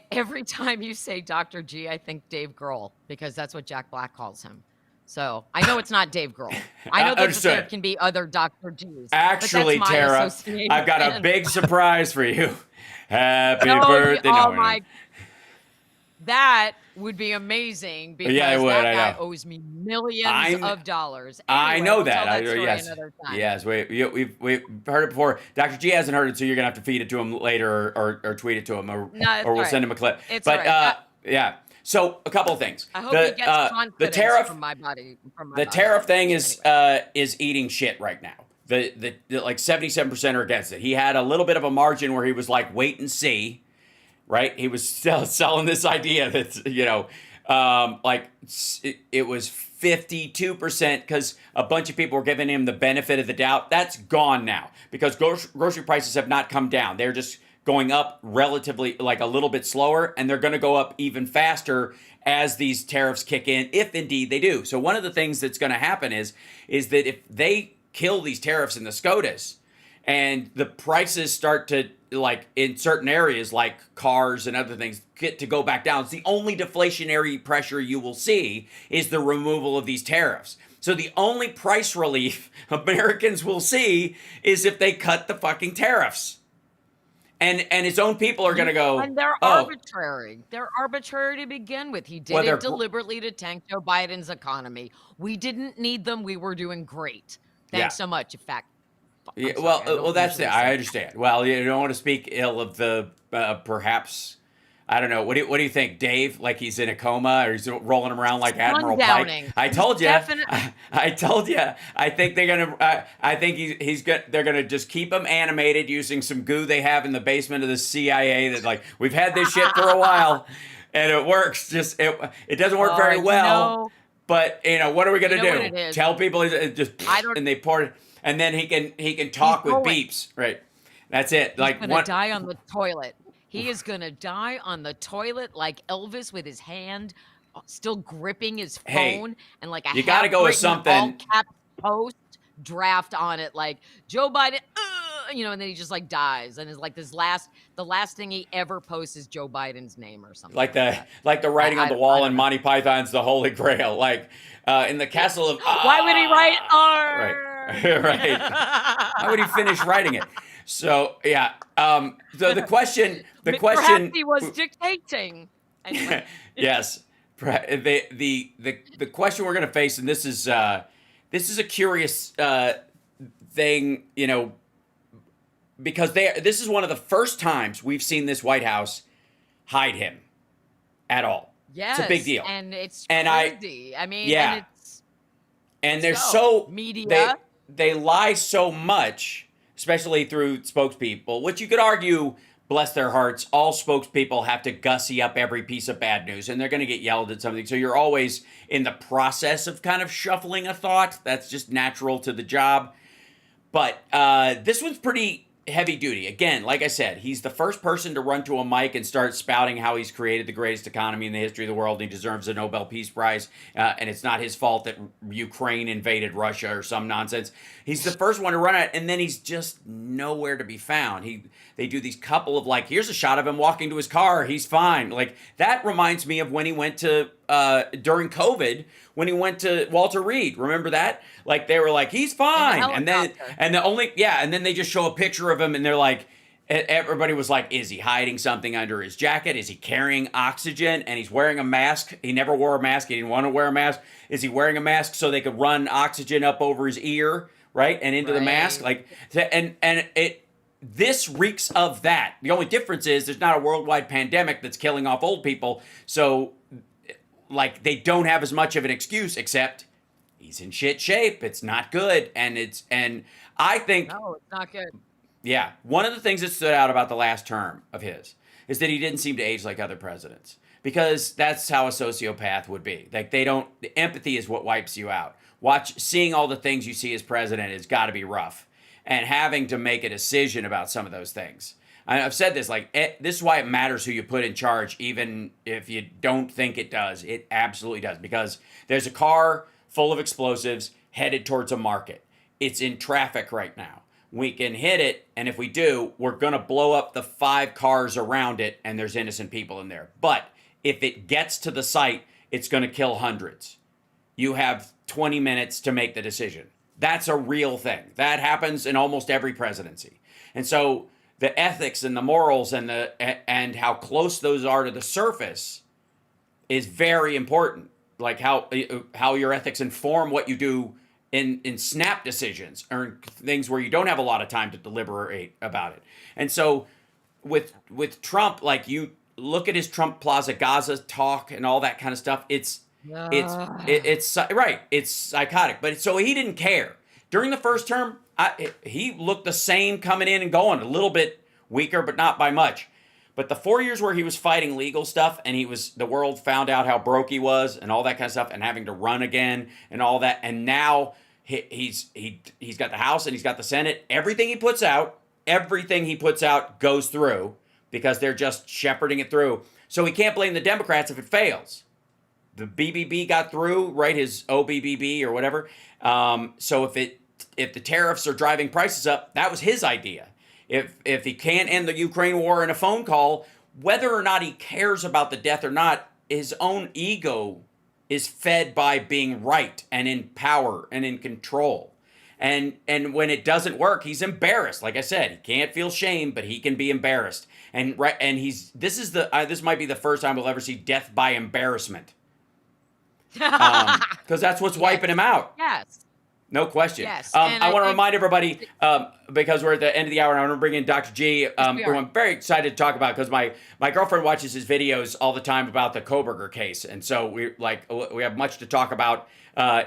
Every time you say Dr. G, I think Dave Grohl, because that's what Jack Black calls him. So I know it's not Dave Grohl. I know that there can be other Dr. G's. Actually, Tara, I've got a big surprise for you. Happy birthday. Oh my. That would be amazing, because that guy owes me millions of dollars. Anyway, I know that. Yes. Another time. Yes, we've heard it before. Dr. G hasn't heard it, so you're going to have to feed it to him later, or tweet it to him, or we'll send him a clip. It's but yeah. So a couple of things. I hope he gets confidence the tariff from my body. Tariff thing is eating shit right now. The like 77% are against it. He had a little bit of a margin where he was like, wait and see. Right? He was still selling this idea that, it was 52% because a bunch of people were giving him the benefit of the doubt. That's gone now because grocery prices have not come down. They're just going up relatively, like, a little bit slower, and they're going to go up even faster as these tariffs kick in, if indeed they do. So one of the things that's going to happen is that if they kill these tariffs in the SCOTUS and the prices start to, like, in certain areas like cars and other things, get to go back down, it's the only deflationary pressure you will see is the removal of these tariffs. So the only price relief Americans will see is if they cut the fucking tariffs. And his own people are going to go, and they're arbitrary. They're arbitrary to begin with. He did it deliberately to tank Joe Biden's economy. We didn't need them. We were doing great. Thanks so much. In fact, that's it. I understand. Well, you don't want to speak ill of the perhaps. I don't know. What do you think, Dave? Like, he's in a coma, or he's rolling around like Admiral Pike? I told you. I told you. I think they're gonna. I think they're gonna just keep him animated using some goo they have in the basement of the CIA. That's like, we've had this shit for a while, and it works. Just it doesn't work very well. But what are we gonna You know what do? it is? Tell people just I don't. and they pour it, and then he can talk with going. beeps, right? That's it. He's Like gonna one. die on the toilet. He is gonna die on the toilet like Elvis with his hand still gripping his Hey, phone and like a you got to go with half-written all something. caps post draft on it like Joe Biden, and then he just like dies and is like the last thing he ever posts is Joe Biden's name or something Like that. the writing on the I wall don't in know. Monty Python's The Holy Grail, like in the castle of. Why would he write Right, R? right. How would he finish writing it? So yeah. So the question. Perhaps he was dictating. Anyway. Yes. The question we're going to face, and this is a curious thing, because this is one of the first times we've seen this White House hide him at all. Yes, it's a big deal, and it's and crazy. I mean, yeah, and they're media. They lie so much, especially through spokespeople, which you could argue, bless their hearts, all spokespeople have to gussy up every piece of bad news, and they're going to get yelled at something. So you're always in the process of kind of shuffling a thought. That's just natural to the job. But this one's pretty heavy duty. Again, like I said, he's the first person to run to a mic and start spouting how he's created the greatest economy in the history of the world, and he deserves a Nobel Peace Prize, and it's not his fault that Ukraine invaded Russia or some nonsense. He's the first one to run it, and then he's just nowhere to be found. They do these couple of like, here's a shot of him walking to his car, he's fine. Like, that reminds me of when he went to, during COVID, when he went to Walter Reed. Remember that? Like, they were like, he's fine. And then they just show a picture of him, and they're like, everybody was like, is he hiding something under his jacket? Is he carrying oxygen? And he's wearing a mask. He never wore a mask. He didn't want to wear a mask. Is he wearing a mask so they could run oxygen up over his ear, right? And into the mask? Like, this reeks of that. The only difference is there's not a worldwide pandemic that's killing off old people. So, like, they don't have as much of an excuse, except he's in shit shape. It's not good. And I think. No, it's not good. Yeah. One of the things that stood out about the last term of his is that he didn't seem to age like other presidents, because that's how a sociopath would be. Like, the empathy is what wipes you out. Seeing all the things you see as president has got to be rough, and having to make a decision about some of those things. I've said this, like, this is why it matters who you put in charge, even if you don't think it does. It absolutely does, because there's a car full of explosives headed towards a market. It's in traffic right now. We can hit it, and if we do, we're going to blow up the 5 cars around it, and there's innocent people in there. But if it gets to the site, it's going to kill hundreds. You have 20 minutes to make the decision. That's a real thing. That happens in almost every presidency. And so the ethics and the morals and how close those are to the surface is very important. Like how your ethics inform what you do in snap decisions, or things where you don't have a lot of time to deliberate about it. And so with Trump, like, you look at his Trump Plaza Gaza talk and all that kind of stuff, it's right. It's psychotic. But so he didn't care. During the first term, he looked the same coming in and going, a little bit weaker, but not by much. But the 4 years where he was fighting legal stuff, and the world found out how broke he was and all that kind of stuff, and having to run again and all that, and now he's got the House and he's got the Senate. Everything he puts out goes through, because they're just shepherding it through. So he can't blame the Democrats if it fails. The BBB got through, right? His OBBB or whatever. So if the tariffs are driving prices up, that was his idea. If he can't end the Ukraine war in a phone call, whether or not he cares about the death or not, his own ego is fed by being right and in power and in control. And when it doesn't work, he's embarrassed. Like I said, he can't feel shame, but he can be embarrassed. And this might be the first time we'll ever see death by embarrassment. Because that's what's wiping him out. Yes. No question. Yes. I want to remind everybody, because we're at the end of the hour, and I want to bring in Dr. G, who I'm very excited to talk about, because my girlfriend watches his videos all the time about the Koberger case. And so we have much to talk about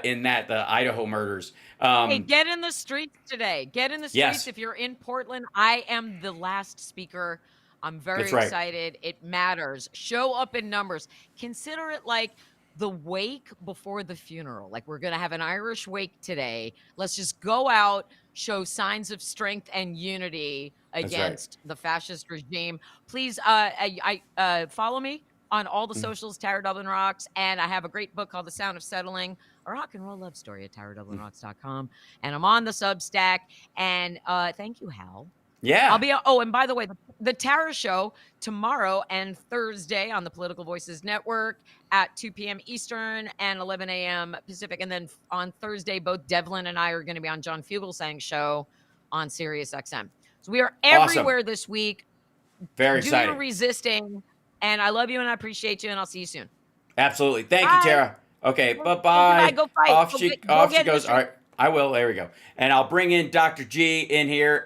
in that, the Idaho murders. Hey, get in the streets today. Get in the streets. Yes. If you're in Portland, I am the last speaker. I'm very That's right. excited. It matters. Show up in numbers. Consider it like the wake before the funeral. Like, we're going to have an Irish wake today. Let's just go out, show signs of strength and unity That's right. against the fascist regime. Please follow me on all the socials, Tara Dublin Rocks. And I have a great book called The Sound of Settling, a rock and roll love story at TaraDublinRocks.com. And I'm on the Substack. And thank you, Hal. Yeah. I'll be. Oh, and by the way, the Tara Show tomorrow and Thursday on the Political Voices Network at 2 p.m. Eastern and 11 a.m. Pacific. And then on Thursday, both Devlin and I are going to be on John Fugelsang's show on Sirius XM. So we are everywhere this week. Very Do exciting. your resisting. And I love you and I appreciate you. And I'll see you soon. Absolutely. Thank Bye. you, Tara. Okay, bye-bye. Bye. Go fight. Off she get goes. Mr. All right, I will. There we go. And I'll bring in Dr. G in here.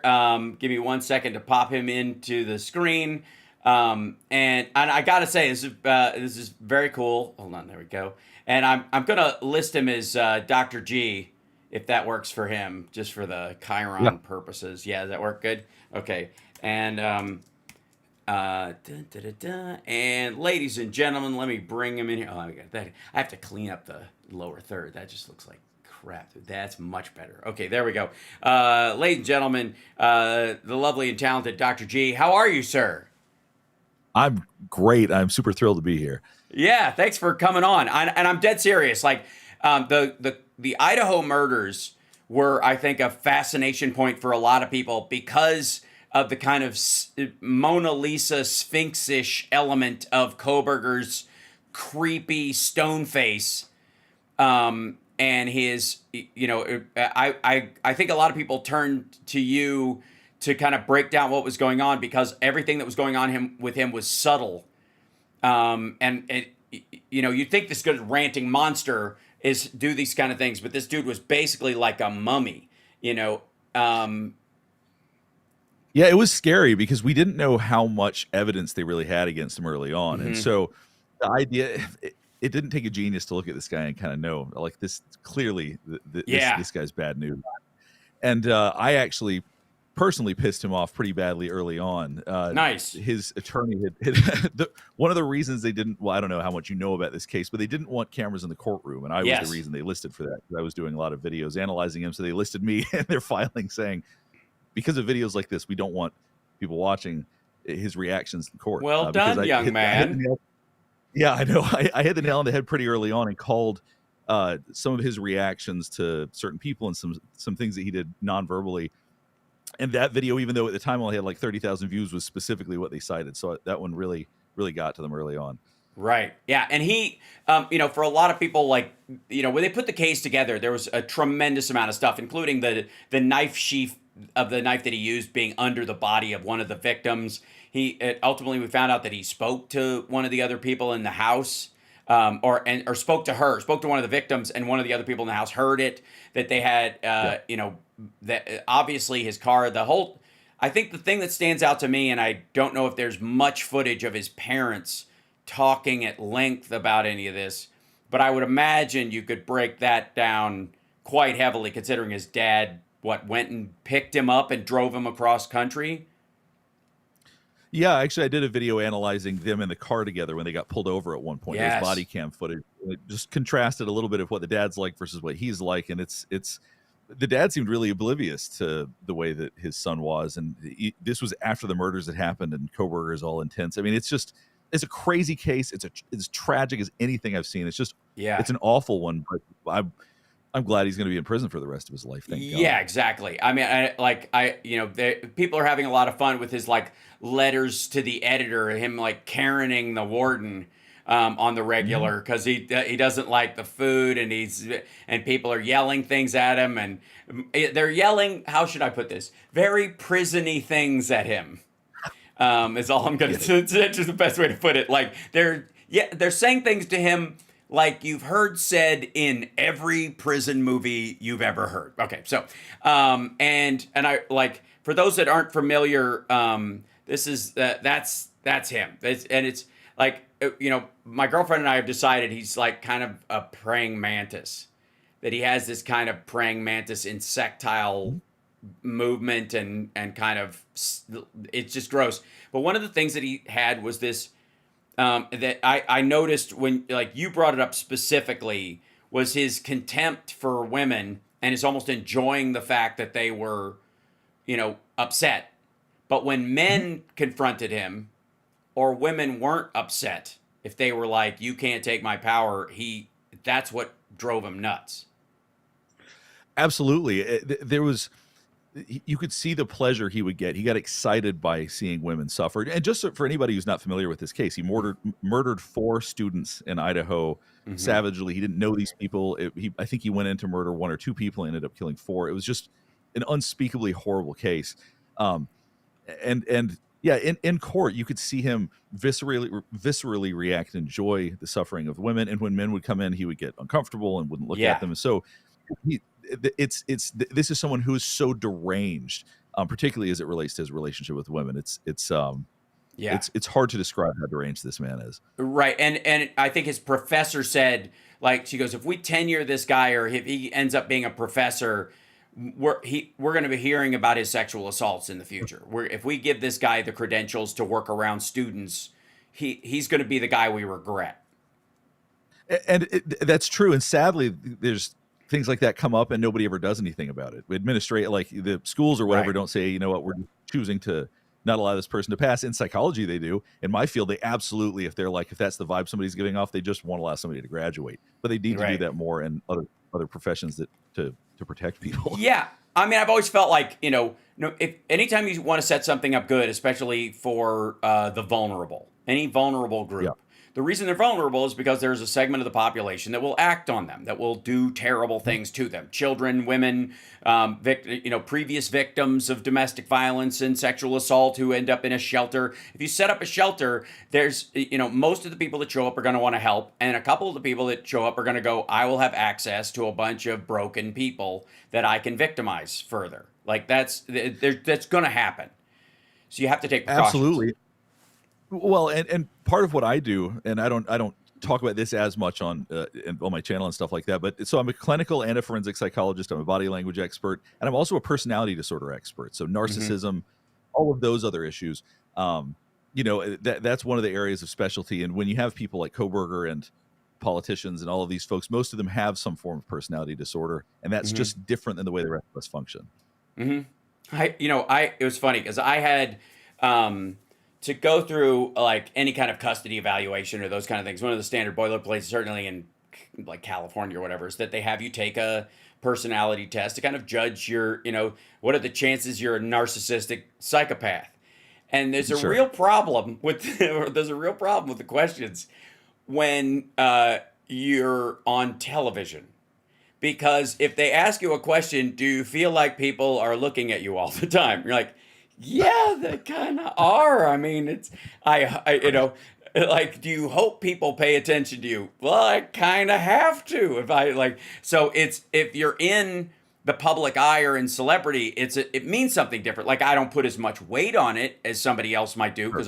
Give me 1 second to pop him into the screen. And I gotta say, this is very cool. Hold on, there we go. And I'm gonna list him as Dr. G, if that works for him, just for the Chiron purposes. Yeah, does that work good? Okay. And and ladies and gentlemen, let me bring him in here. Oh, I got that. I have to clean up the lower third. That just looks like crap. That's much better. Okay, there we go. Ladies and gentlemen, the lovely and talented Dr. G. How are you, sir? I'm great. I'm super thrilled to be here. Yeah, thanks for coming on. And I'm dead serious. Like, the Idaho murders were, I think, a fascination point for a lot of people because of the kind of Mona Lisa Sphinx-ish element of Kohberger's creepy stone face, and his, I think a lot of people turned to you to kind of break down what was going on because everything that was going on with him was subtle, you'd think this good ranting monster do these kind of things, but this dude was basically like a mummy, Yeah, it was scary because we didn't know how much evidence they really had against him early on. And so the idea, it didn't take a genius to look at this guy and kind of know, like, this clearly, this guy's bad news. And I actually personally pissed him off pretty badly early on. Nice. His attorney one of the reasons they didn't, well, I don't know how much you know about this case, but they didn't want cameras in the courtroom. And I was the reason they listed for that. I was doing a lot of videos analyzing him. So they listed me in their filing saying, because of videos like this, we don't want people watching his reactions in court. Well done, young man. Yeah, I know. I hit the nail on the head pretty early on and called some of his reactions to certain people and some things that he did non-verbally. And that video, even though at the time only had like 30,000 views, was specifically what they cited. So that one really, really got to them early on. Right. Yeah. And he, for a lot of people, like, when they put the case together, there was a tremendous amount of stuff, including the knife sheath of the knife that he used being under the body of one of the victims. Ultimately, we found out that he spoke to one of the other people in the house, or spoke to one of the victims, and one of the other people in the house heard it, that they had, that obviously his car, I think the thing that stands out to me, and I don't know if there's much footage of his parents talking at length about any of this, but I would imagine you could break that down quite heavily, considering his dad, went and picked him up and drove him across country? Yeah, actually, I did a video analyzing them in the car together when they got pulled over at one point. Yes. It was body cam footage. It just contrasted a little bit of what the dad's like versus what he's like, and it's the dad seemed really oblivious to the way that his son was, and this was after the murders that happened, and Kohberger is all intense. I mean, it's a crazy case. It's as tragic as anything I've seen. It's an awful one, but I'm glad he's going to be in prison for the rest of his life. Thank God. Yeah, exactly. I mean, people are having a lot of fun with his like letters to the editor, him like Karening the warden on the regular because he doesn't like the food, and people are yelling things at him, and they're yelling. How should I put this? Very prison-y things at him. Is all I'm going to. That's just the best way to put it. Like they're saying things to him like you've heard said in every prison movie you've ever heard. Okay, so and I like, for those that aren't familiar, this is that's him. It's like, my girlfriend and I have decided he's like kind of a praying mantis, that he has this kind of praying mantis insectile movement and kind of, it's just gross. But one of the things that he had was this that I noticed when like you brought it up specifically was his contempt for women and is almost enjoying the fact that they were, upset. But when men confronted him or women weren't upset, if they were like, you can't take my power, that's what drove him nuts. Absolutely. There was, you could see the pleasure he would get. He got excited by seeing women suffer. And just for anybody who's not familiar with this case, he murdered 4 students in Idaho savagely. He didn't know these people. I think he went in to murder 1 or 2 people and ended up killing 4. It was just an unspeakably horrible case. And yeah, in court, you could see him viscerally react and enjoy the suffering of women. And when men would come in, he would get uncomfortable and wouldn't look at them. So this is someone who is so deranged, particularly as it relates to his relationship with women. It's hard to describe how deranged this man is. Right. And I think his professor said, like, she goes, if we tenure this guy or if he ends up being a professor, we're going to be hearing about his sexual assaults in the future. If we give this guy the credentials to work around students, he's going to be the guy we regret. And that's true. And sadly, there's things like that come up and nobody ever does anything about it. Administrate, like the schools or whatever, don't say, you know what, we're choosing to not allow this person to pass. In psychology, they do. In my field, they absolutely, if that's the vibe somebody's giving off, they just won't allow somebody to graduate. But they need to do that more in other professions to protect people. Yeah. I mean, I've always felt like, if anytime you want to set something up good, especially for the vulnerable, any vulnerable group, the reason they're vulnerable is because there's a segment of the population that will act on them, that will do terrible things to them. Children, women, previous victims of domestic violence and sexual assault who end up in a shelter. If you set up a shelter, there's, most of the people that show up are going to want to help. And a couple of the people that show up are going to go, I will have access to a bunch of broken people that I can victimize further. Like that's going to happen. So you have to take precautions. Absolutely. Well, and part of what I do, and I don't talk about this as much on my channel and stuff like that, but so I'm a clinical and a forensic psychologist. I'm a body language expert, and I'm also a personality disorder expert. So narcissism, all of those other issues, that's one of the areas of specialty. And when you have people like Koberger and politicians and all of these folks, most of them have some form of personality disorder, and that's just different than the way the rest of us function. It was funny because I had to go through like any kind of custody evaluation or those kind of things. One of the standard boilerplates, certainly in like California or whatever, is that they have you take a personality test to kind of judge your, what are the chances you're a narcissistic psychopath. And there's a real problem with the questions when you're on television. Because if they ask you a question, do you feel like people are looking at you all the time? You're like, yeah, they kind of are. I mean, like, do you hope people pay attention to you? Well, I kind of have to. So if you're in the public eye or in celebrity, it means something different. Like, I don't put as much weight on it as somebody else might do because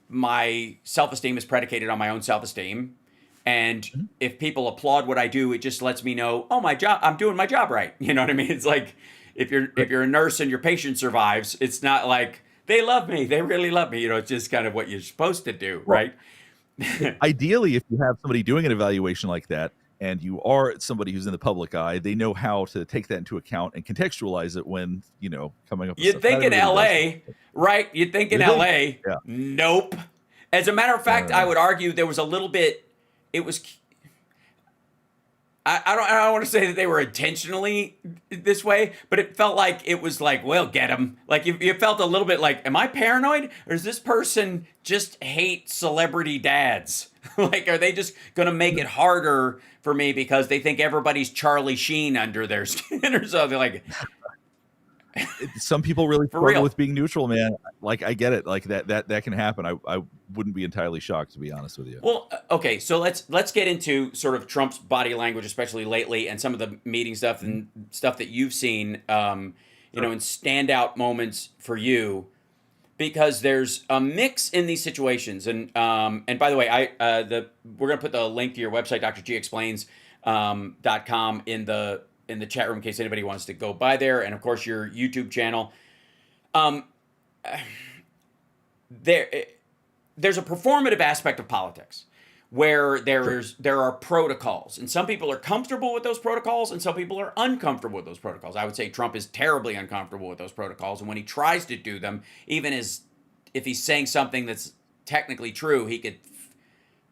my self-esteem is predicated on my own self-esteem. And if people applaud what I do, it just lets me know, I'm doing my job right. You know what I mean? It's like, if you're a nurse and your patient survives, it's not like they love me, they really love me. It's just kind of what you're supposed to do, right? Ideally, if you have somebody doing an evaluation like that, and you are somebody who's in the public eye, they know how to take that into account and contextualize it when coming up with You'd think in LA, right? You'd think in LA. Yeah. Nope. As a matter of fact, I would argue there was a little bit. It was. I don't want to say that they were intentionally this way, but it felt like it was like, well, get him. Like you felt a little bit like, am I paranoid, or does this person just hate celebrity dads? Like, are they just going to make it harder for me because they think everybody's Charlie Sheen under their skin or something? Like, some people really struggle with being neutral, man. Like, I get it. Like that can happen. I wouldn't be entirely shocked, to be honest with you. Well, okay, so let's get into sort of Trump's body language, especially lately, and some of the meeting stuff and stuff that you've seen, in standout moments for you, because there's a mix in these situations. And by the way, we're gonna put the link to your website, drgexplains.com, in the chat room in case anybody wants to go by there, and of course your YouTube channel. there's a performative aspect of politics where there are protocols, and some people are comfortable with those protocols and some people are uncomfortable with those protocols. I would say Trump is terribly uncomfortable with those protocols, and when he tries to do them, even if he's saying something that's technically true, he could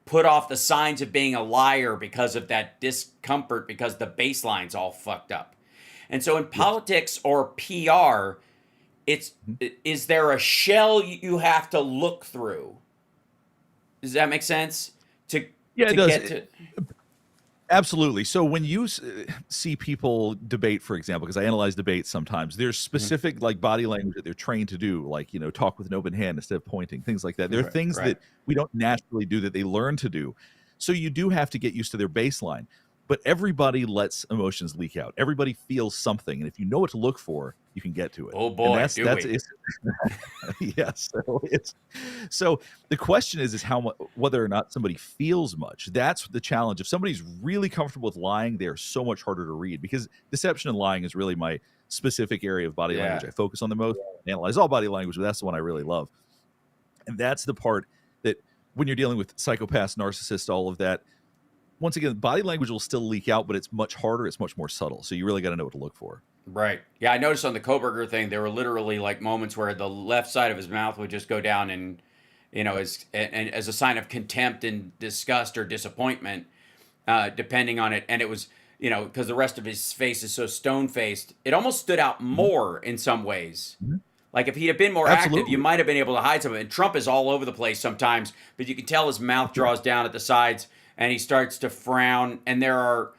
put off the signs of being a liar because of that discomfort, because the baseline's all fucked up. And so in politics or PR, is there a shell you have to look through? Does that make sense? It does. Absolutely. So when you see people debate, for example, because I analyze debates sometimes, there's specific like body language that they're trained to do, like, talk with an open hand instead of pointing, things like that. There are things that we don't naturally do that they learn to do. So you do have to get used to their baseline. But everybody lets emotions leak out. Everybody feels something, and if you know what to look for, you can get to it. Oh boy, that's yes. So the question is how whether or not somebody feels much. That's the challenge. If somebody's really comfortable with lying, they are so much harder to read, because deception and lying is really my specific area of body language I focus on the most. I analyze all body language, but that's the one I really love. And that's the part that when you're dealing with psychopaths, narcissists, all of that. Once again, body language will still leak out, but it's much harder. It's much more subtle. So you really got to know what to look for. Right. Yeah, I noticed on the Koberger thing, there were literally like moments where the left side of his mouth would just go down and, as a sign of contempt and disgust or disappointment, depending on it. And it was, because the rest of his face is so stone-faced, it almost stood out more in some ways. Mm-hmm. Like if he'd have been more active, you might have been able to hide some of it. And Trump is all over the place sometimes, but you can tell his mouth draws down at the sides. And he starts to frown, and and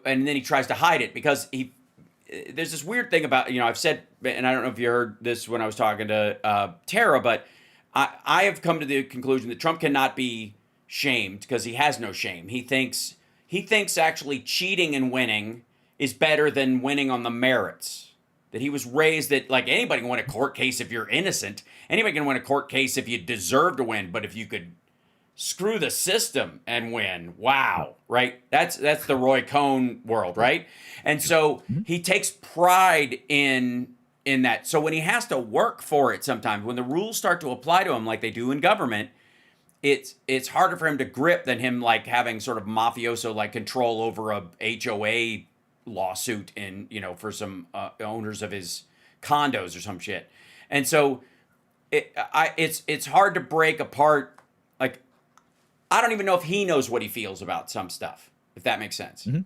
then he tries to hide it because there's this weird thing about, I've said, and I don't know if you heard this when I was talking to Tara, but I have come to the conclusion that Trump cannot be shamed because he has no shame. He thinks actually cheating and winning is better than winning on the merits. That he was raised that like anybody can win a court case if you're innocent. Anybody can win a court case if you deserve to win, but if you could screw the system and win. Wow, right? That's the Roy Cohn world, right? And so he takes pride in that. So when he has to work for it sometimes, when the rules start to apply to him like they do in government, it's harder for him to grip than him like having sort of mafioso like control over a HOA lawsuit in, for some owners of his condos or some shit. And so it's hard to break apart. Like, I don't even know if he knows what he feels about some stuff, if that makes sense. Mm-hmm.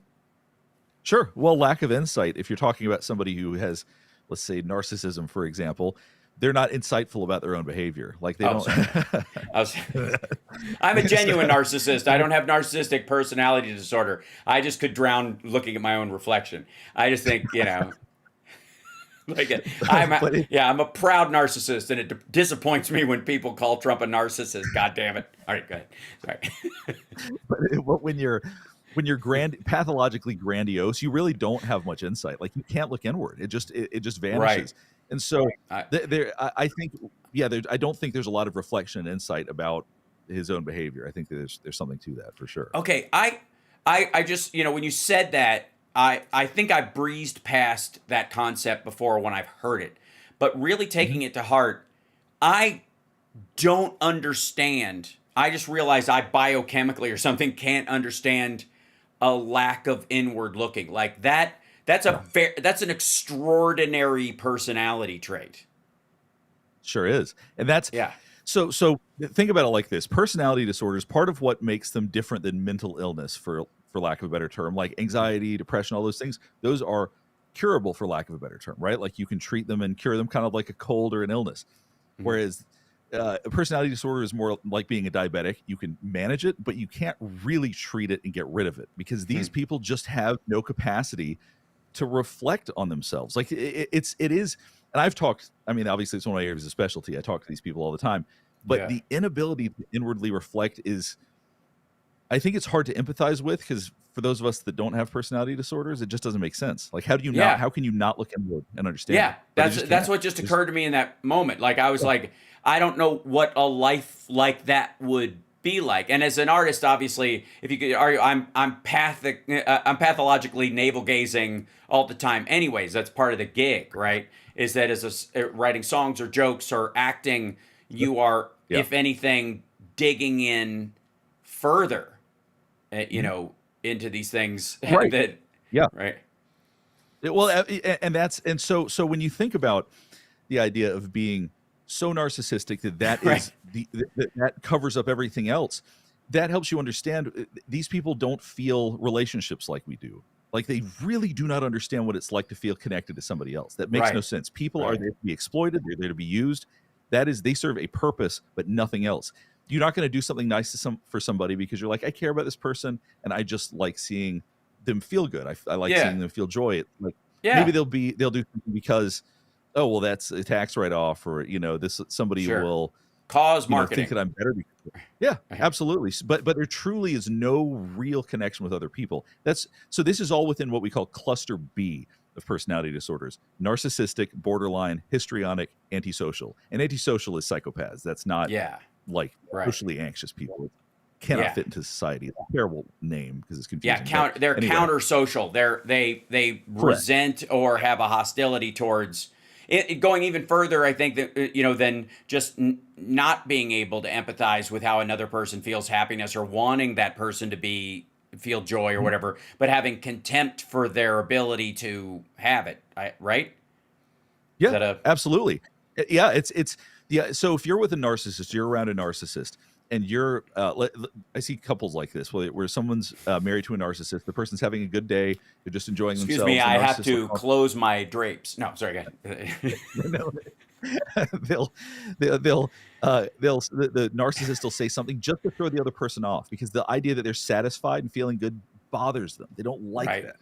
Sure. Well, lack of insight. If you're talking about somebody who has, let's say, narcissism, for example, they're not insightful about their own behavior. Like they don't. I'm a genuine narcissist. I don't have narcissistic personality disorder. I just could drown looking at my own reflection. I just think, I'm a proud narcissist, and it disappoints me when people call Trump a narcissist. God damn it! All right, go ahead. Sorry. But when you're pathologically grandiose, you really don't have much insight. Like you can't look inward. It just vanishes. Right. And so I think, I don't think there's a lot of reflection and insight about his own behavior. I think there's something to that for sure. Okay, I just when you said that. I think I breezed past that concept before when I've heard it. But really taking it to heart, I don't understand. I just realized I biochemically or something can't understand a lack of inward looking. Like that's an extraordinary personality trait. Sure is. And that's So think about it like this. Personality disorders, part of what makes them different than mental illness, for lack of a better term, like anxiety, depression, all those things, those are curable, for lack of a better term, right? Like you can treat them and cure them kind of like a cold or an illness. Mm-hmm. Whereas a personality disorder is more like being a diabetic. You can manage it, but you can't really treat it and get rid of it, because these people just have no capacity to reflect on themselves. Like it is, and I've talked, obviously it's one of my areas of specialty. I talk to these people all the time, but the inability to inwardly reflect is, I think it's hard to empathize with, because for those of us that don't have personality disorders, it just doesn't make sense. Like, how can you not look inward and understand? Yeah, that's what just occurred to me in that moment. Like, I was like, I don't know what a life like that would be like. And as an artist, obviously, if you could argue, I'm pathologically navel gazing all the time. Anyways, that's part of the gig, right? Is that as writing songs or jokes or acting, you are if anything, digging in further, into these things. Right. that, Yeah. right. Well, and so when you think about the idea of being so narcissistic that Right. is that covers up everything else, that helps you understand these people don't feel relationships like we do. Like they really do not understand what it's like to feel connected to somebody else. That makes no Right. sense. People are Right. there to be exploited. They're there to be used. That is, they serve a purpose, but nothing else. You're not going to do something nice for somebody because you're like, I care about this person, and I just like seeing them feel good. I like Yeah. seeing them feel joy. It's like Yeah. maybe they'll do something because, oh well, that's a tax write-off, or this somebody Sure. will Cause think marketing. that I'm better. Yeah, absolutely. But there truly is no real connection with other people. So this is all within what we call cluster B of personality disorders: narcissistic, borderline, histrionic, antisocial. And antisocial is psychopaths. That's not Yeah. like Right. socially anxious people. It cannot Yeah. fit into society. It's a terrible name because it's Yeah, confusing. they're anyway. counter-social. They resent or have a hostility towards it. Going even further, I think that than just not being able to empathize with how another person feels happiness or wanting that person to feel joy or whatever, but having contempt for their ability to have it. Right? Yeah, Is that absolutely. Yeah, it's yeah. So if you're with a narcissist, you're around a narcissist, and you're I see couples like this where someone's married to a narcissist. The person's having a good day. They're just enjoying Excuse themselves. me, The I have narcissist to will close my drapes. No, sorry, go ahead. The narcissist will say something just to throw the other person off, because the idea that they're satisfied and feeling good bothers them. They don't like Right. that.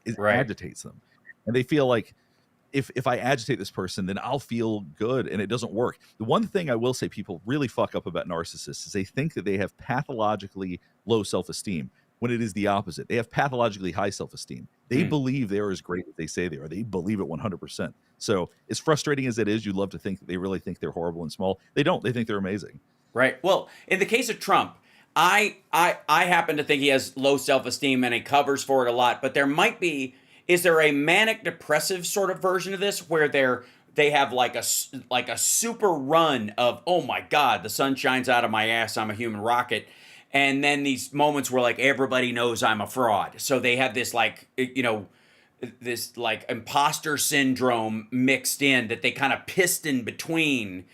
It Right. agitates them, and they feel like if I agitate this person, then I'll feel good, and it doesn't work. The one thing I will say people really fuck up about narcissists is they think that they have pathologically low self-esteem, when it is the opposite. They have pathologically high self-esteem. They believe they are as great as they say they are. They believe it 100%. So as frustrating as it is, you'd love to think that they really think they're horrible and small. They don't. They think they're amazing. Right. Well, in the case of Trump, I happen to think he has low self-esteem and he covers for it a lot, but is there a manic depressive sort of version of this where they have like a super run of, oh my God, the sun shines out of my ass, I'm a human rocket. And then these moments where like everybody knows I'm a fraud. So they have this this like imposter syndrome mixed in that they kind of piston between.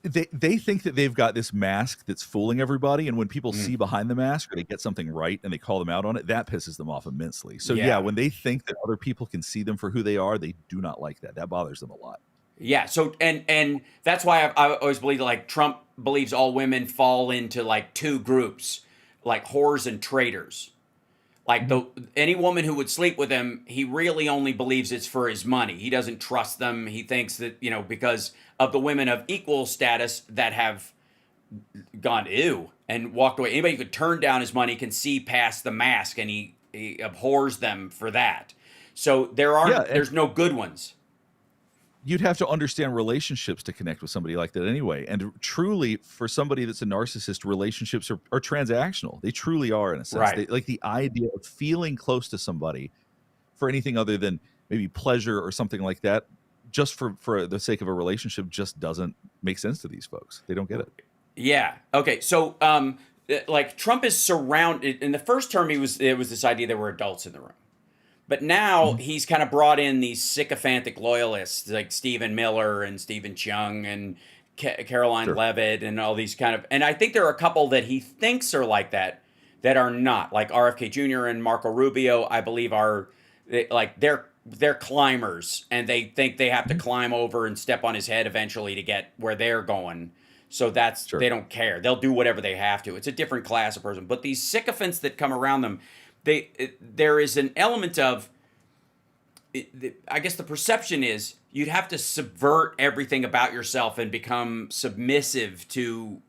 They think that they've got this mask that's fooling everybody, and when people see behind the mask or they get something right and they call them out on it, that pisses them off immensely. So Yeah. yeah, when they think that other people can see them for who they are, they do not like that. That bothers them a lot. Yeah. So and that's why I always believe like Trump believes all women fall into like two groups, like whores and traitors. Like any woman who would sleep with him, he really only believes it's for his money. He doesn't trust them. He thinks that, because of the women of equal status that have gone ew and walked away. Anybody who could turn down his money can see past the mask, and he abhors them for that. So there's no good ones. You'd have to understand relationships to connect with somebody like that anyway. And truly, for somebody that's a narcissist, relationships are transactional. They truly are, in a sense. Right. Like the idea of feeling close to somebody for anything other than maybe pleasure or something like that, just for the sake of a relationship, just doesn't make sense to these folks. They don't get it. Yeah. Okay. So, like Trump is surrounded in the first term. It was this idea there were adults in the room. But now he's kind of brought in these sycophantic loyalists like Stephen Miller and Stephen Chung and Caroline Levitt and all these and I think there are a couple that he thinks are like that are not, like RFK Jr. and Marco Rubio, I believe they're climbers, and they think they have to climb over and step on his head eventually to get where they're going. So they don't care. They'll do whatever they have to. It's a different class of person. But these sycophants that come around them, there is an element of, I guess the perception is you'd have to subvert everything about yourself and become submissive to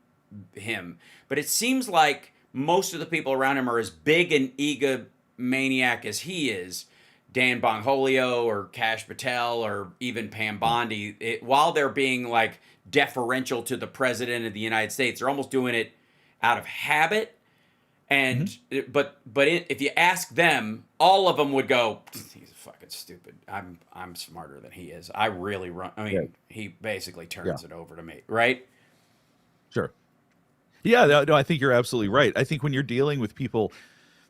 him. But it seems like most of the people around him are as big an egomaniac as he is. Dan Bongholio or Kash Patel or even Pam Bondi, while they're being like deferential to the president of the United States, they're almost doing it out of habit. And but if you ask them, all of them would go, he's fucking stupid. I'm smarter than he is. I really run. I mean, he basically turns it over to me, right? Sure. Yeah, no, I think you're absolutely right. I think when you're dealing with people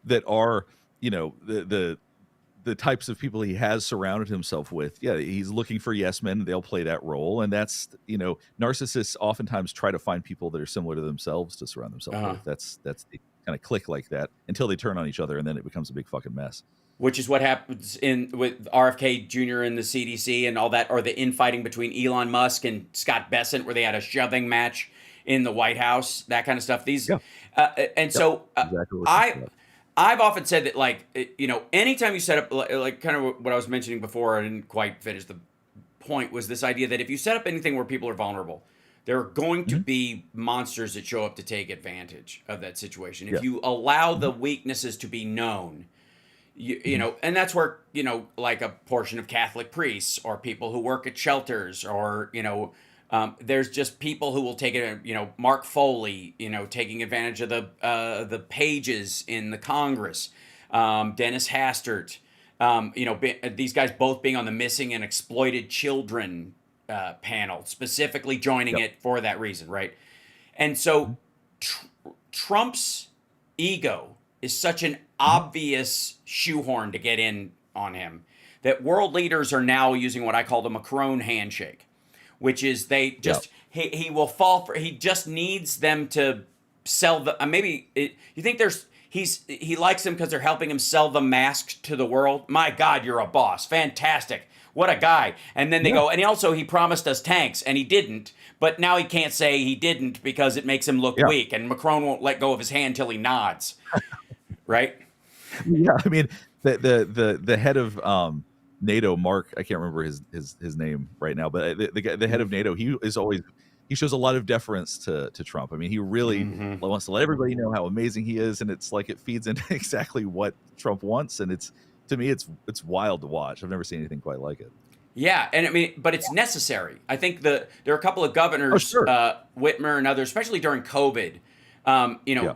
that are, the types of people he has surrounded himself with, yeah, he's looking for yes men. They'll play that role, and that's narcissists oftentimes try to find people that are similar to themselves to surround themselves Uh-huh. with. That's the kind of click like that until they turn on each other, and then it becomes a big fucking mess. Which is what happens with RFK Jr. and the CDC and all that, or the infighting between Elon Musk and Scott Bessent, where they had a shoving match in the White House, that kind of stuff. Yeah. So Exactly what you're saying. I've often said that, like, anytime you set up, like kind of what I was mentioning before, I didn't quite finish the point, was this idea that if you set up anything where people are vulnerable, there are going to be monsters that show up to take advantage of that situation. If Yeah. you allow the weaknesses to be known, you know, and that's where, like a portion of Catholic priests or people who work at shelters, or, there's just people who will take it, Mark Foley, taking advantage of the pages in the Congress, Dennis Hastert, these guys both being on the missing and exploited children panel, specifically joining it for that reason, right? And so Trump's ego is such an obvious shoehorn to get in on him that world leaders are now using what I call the Macron handshake, which is they just he will fall for, he just needs them to sell the you think he likes them because they're helping him sell the mask to the world. My God, you're a boss, fantastic, what a guy. And then they go, and he promised us tanks, and he didn't, but now he can't say he didn't because it makes him look weak, and Macron won't let go of his hand till he nods. Right? Yeah, I mean, the head of NATO, Mark, I can't remember his name right now, but the head of NATO, he shows a lot of deference to Trump. I mean, he really wants to let everybody know how amazing he is, and it's like it feeds into exactly what Trump wants, and to me it's wild to watch. I've never seen anything quite like it. Yeah, and I mean, but it's necessary. I think there are a couple of governors, Whitmer and others, especially during COVID.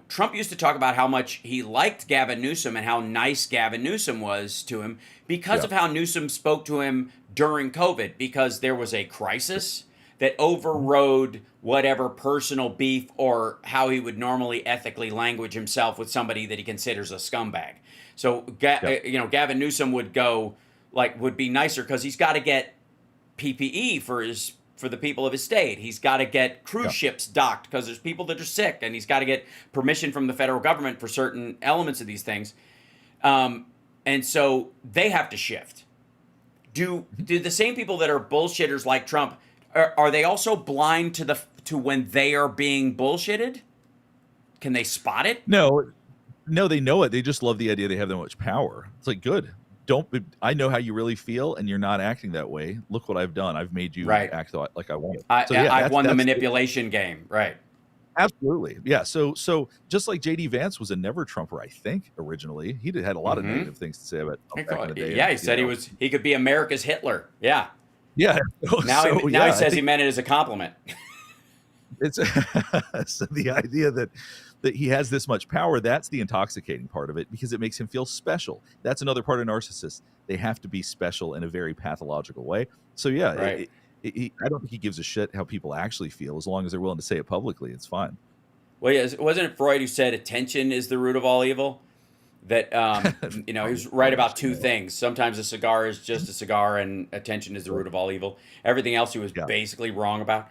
Trump used to talk about how much he liked Gavin Newsom and how nice Gavin Newsom was to him because of how Newsom spoke to him during COVID, because there was a crisis that overrode whatever personal beef or how he would normally ethically language himself with somebody that he considers a scumbag. So, Gavin Newsom would be nicer because he's got to get PPE for the people of his state. He's got to get cruise ships docked because there's people that are sick, and he's got to get permission from the federal government for certain elements of these things. And so they have to shift. Do the same people that are bullshitters like Trump, are they also blind to when they are being bullshitted? Can they spot it? No, they know it. They just love the idea they have that much power. It's like, good. I know how you really feel, and you're not acting that way. Look what I've done. I've made you act like I want it. I've won the manipulation game. Right. Absolutely. Yeah. So just like J.D. Vance was a never Trumper, I think, originally. He had a lot of negative things to say about Trump back in the day. Yeah, he said he could be America's Hitler. Yeah. Yeah. Now he says he meant it as a compliment. It's so the idea that he has this much power, that's the intoxicating part of it, because it makes him feel special. That's another part of narcissists. They have to be special in a very pathological way. So I don't think he gives a shit how people actually feel, as long as they're willing to say it publicly. It's fine. Well, yeah, wasn't it Freud who said attention is the root of all evil? That he was right about two things. Sometimes a cigar is just a cigar, and attention is the root of all evil. Everything else he was basically wrong about,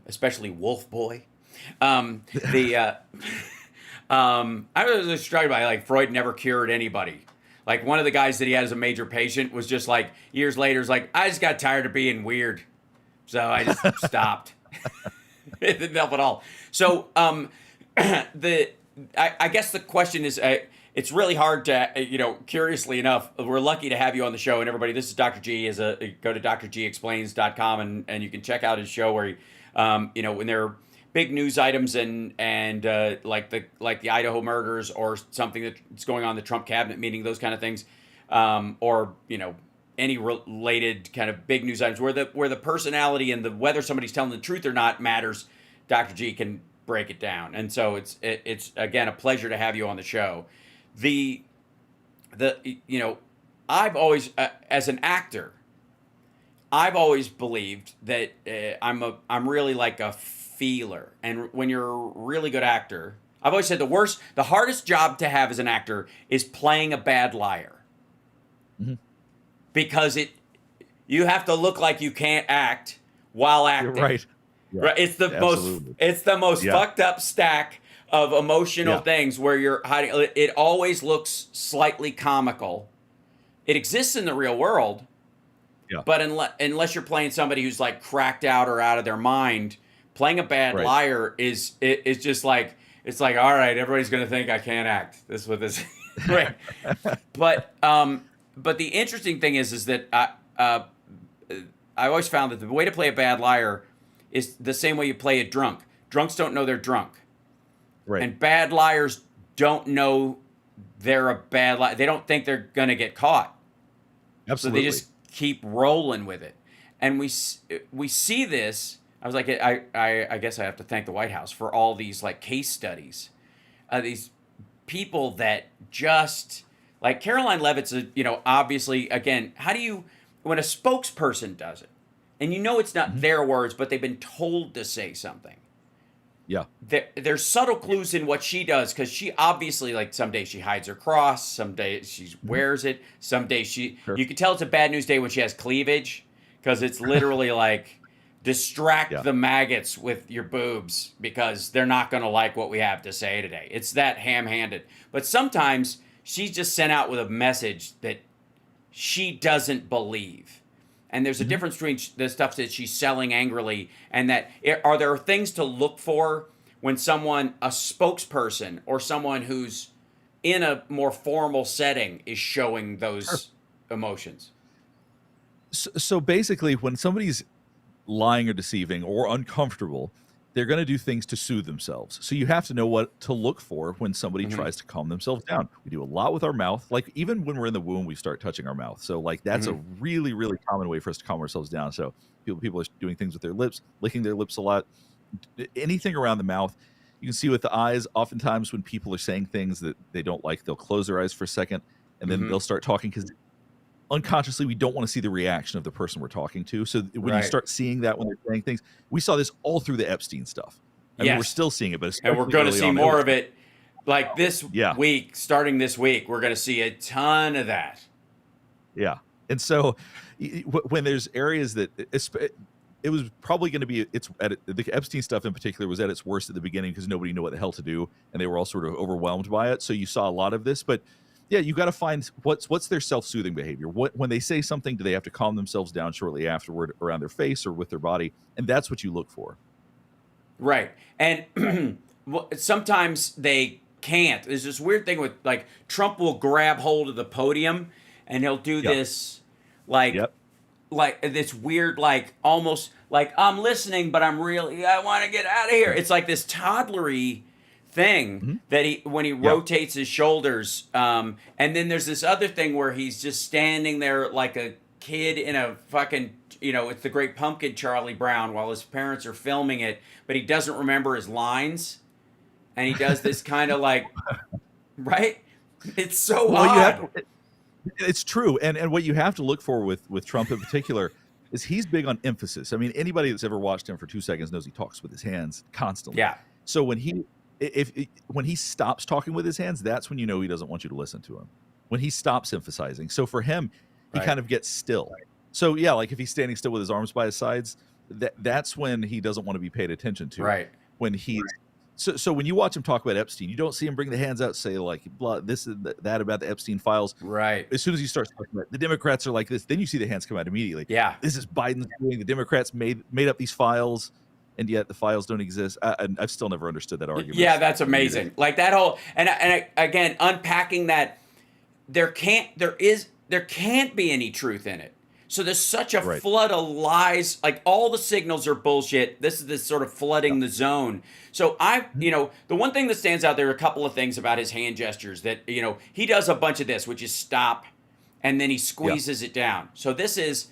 especially Wolff Boy. I was struck by, like, Freud never cured anybody. Like, one of the guys that he had as a major patient was just like, years later, is like, I just got tired of being weird, so I just stopped. It didn't help at all. So I guess the question is, it's really hard to, curiously enough, we're lucky to have you on the show. And everybody, this is Dr. G. Go to drgexplains.com and you can check out his show where he, when there are big news items and like the Idaho murders or something that's going on in the Trump cabinet meeting, those kind of things, or any related kind of big news items where the personality and whether somebody's telling the truth or not matters. Dr. G can break it down, and so it's again a pleasure to have you on the show. I've always as an actor, I've always believed that I'm really like a feeler. And when you're a really good actor, I've always said the hardest job to have as an actor is playing a bad liar. Mm-hmm. Because you have to look like you can't act while acting. You're right. Yeah, right. It's the most fucked up stack of emotional things where you're hiding. It always looks slightly comical. It exists in the real world. Yeah. But unless you're playing somebody who's like cracked out or out of their mind, playing a bad liar is just like, it's like, all right, everybody's going to think I can't act. This is what this right. But the interesting thing is that I always found that the way to play a bad liar is the same way you play a drunk. Drunks don't know they're drunk. Right. And bad liars don't know they're a bad liar. They don't think they're going to get caught. Absolutely. So they just keep rolling with it. And we see this. I was like, I guess I have to thank the White House for all these like case studies. These people that just like Caroline Levitt's, obviously, again, when a spokesperson does it, and it's not their words, but they've been told to say something. Yeah. There's subtle clues in what she does, because she obviously, like, some days she hides her cross, some days she wears it, some days you can tell it's a bad news day when she has cleavage, because it's literally like, distract the maggots with your boobs, because they're not going to like what we have to say today. It's that ham-handed. But sometimes she's just sent out with a message that she doesn't believe. And there's a difference between the stuff that she's selling angrily and that are there things to look for when a spokesperson or someone who's in a more formal setting is showing those emotions? So basically, when somebody's lying or deceiving or uncomfortable, they're going to do things to soothe themselves. So you have to know what to look for when somebody tries to calm themselves down. We do a lot with our mouth. Like even when we're in the womb, we start touching our mouth. So like that's a really, really common way for us to calm ourselves down. So people are doing things with their lips, licking their lips a lot, anything around the mouth. You can see with the eyes, oftentimes when people are saying things that they don't like, they'll close their eyes for a second and then they'll start talking, because unconsciously we don't want to see the reaction of the person we're talking to. So when you start seeing that when they're saying things, we saw this all through the Epstein stuff. I mean, we're still seeing it, but and we're going to see more of it. Like this week, starting this week, we're going to see a ton of that. Yeah, and so when there's areas that it was probably going to be, the Epstein stuff in particular was at its worst at the beginning because nobody knew what the hell to do, and they were all sort of overwhelmed by it. So you saw a lot of this, but. Yeah, you got to find what's their self-soothing behavior. When they say something, do they have to calm themselves down shortly afterward around their face or with their body? And that's what you look for. Right. And sometimes they can't. There's this weird thing with, like, Trump will grab hold of the podium and he'll do this, like this weird, like, almost like, I'm listening, but I want to get out of here. It's like this toddlery thing that when he rotates his shoulders, and then there's this other thing where he's just standing there like a kid in a fucking, it's the Great Pumpkin, Charlie Brown, while his parents are filming it, but he doesn't remember his lines, and he does this kind of like, right? It's so odd. It's true, and what you have to look for with Trump in particular is he's big on emphasis. I mean, anybody that's ever watched him for 2 seconds knows he talks with his hands constantly. Yeah. So when he stops talking with his hands, that's when you know he doesn't want you to listen to him. When he stops emphasizing. So for him, he kind of gets still. So yeah, like if he's standing still with his arms by his sides, that's when he doesn't want to be paid attention to. Right. When he's so when you watch him talk about Epstein, you don't see him bring the hands out, say like blah, this and that about the Epstein files. Right. As soon as he starts talking about the Democrats are like this, then you see the hands come out immediately. Yeah. This is Biden's doing. The Democrats made up these files. And yet the files don't exist. I've still never understood that argument. Yeah, that's amazing. Like that whole, and again, unpacking that, there can't be any truth in it. So there's such a flood of lies. Like all the signals are bullshit. This is this sort of flooding the zone. So the one thing that stands out, there are a couple of things about his hand gestures that, he does a bunch of this, which is stop, and then he squeezes it down. So this is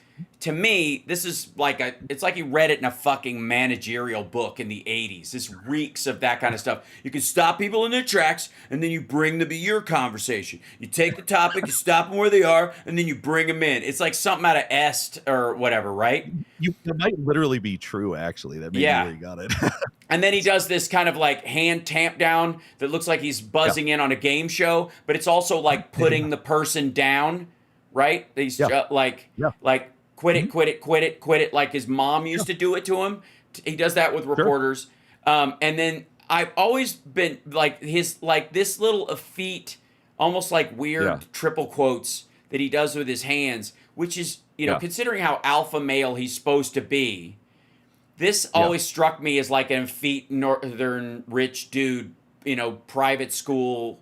to me, this is like it's like you read it in a fucking managerial book in the 80s. This reeks of that kind of stuff. You can stop people in their tracks, and then you bring them to your conversation. You take the topic, you stop them where they are, and then you bring them in. It's like something out of Est or whatever, right? It might literally be true, actually. That maybe where you got it. And then he does this kind of like hand tamp down that looks like he's buzzing in on a game show, but it's also like putting the person down, right? He's like quit it, quit it, quit it, quit it, like his mom used to do it to him. He does that with reporters. And then I've always been like this little effete, almost like weird triple quotes that he does with his hands, which is, you know, considering how alpha male he's supposed to be. This always struck me as like an effete northern rich dude, you know, private school,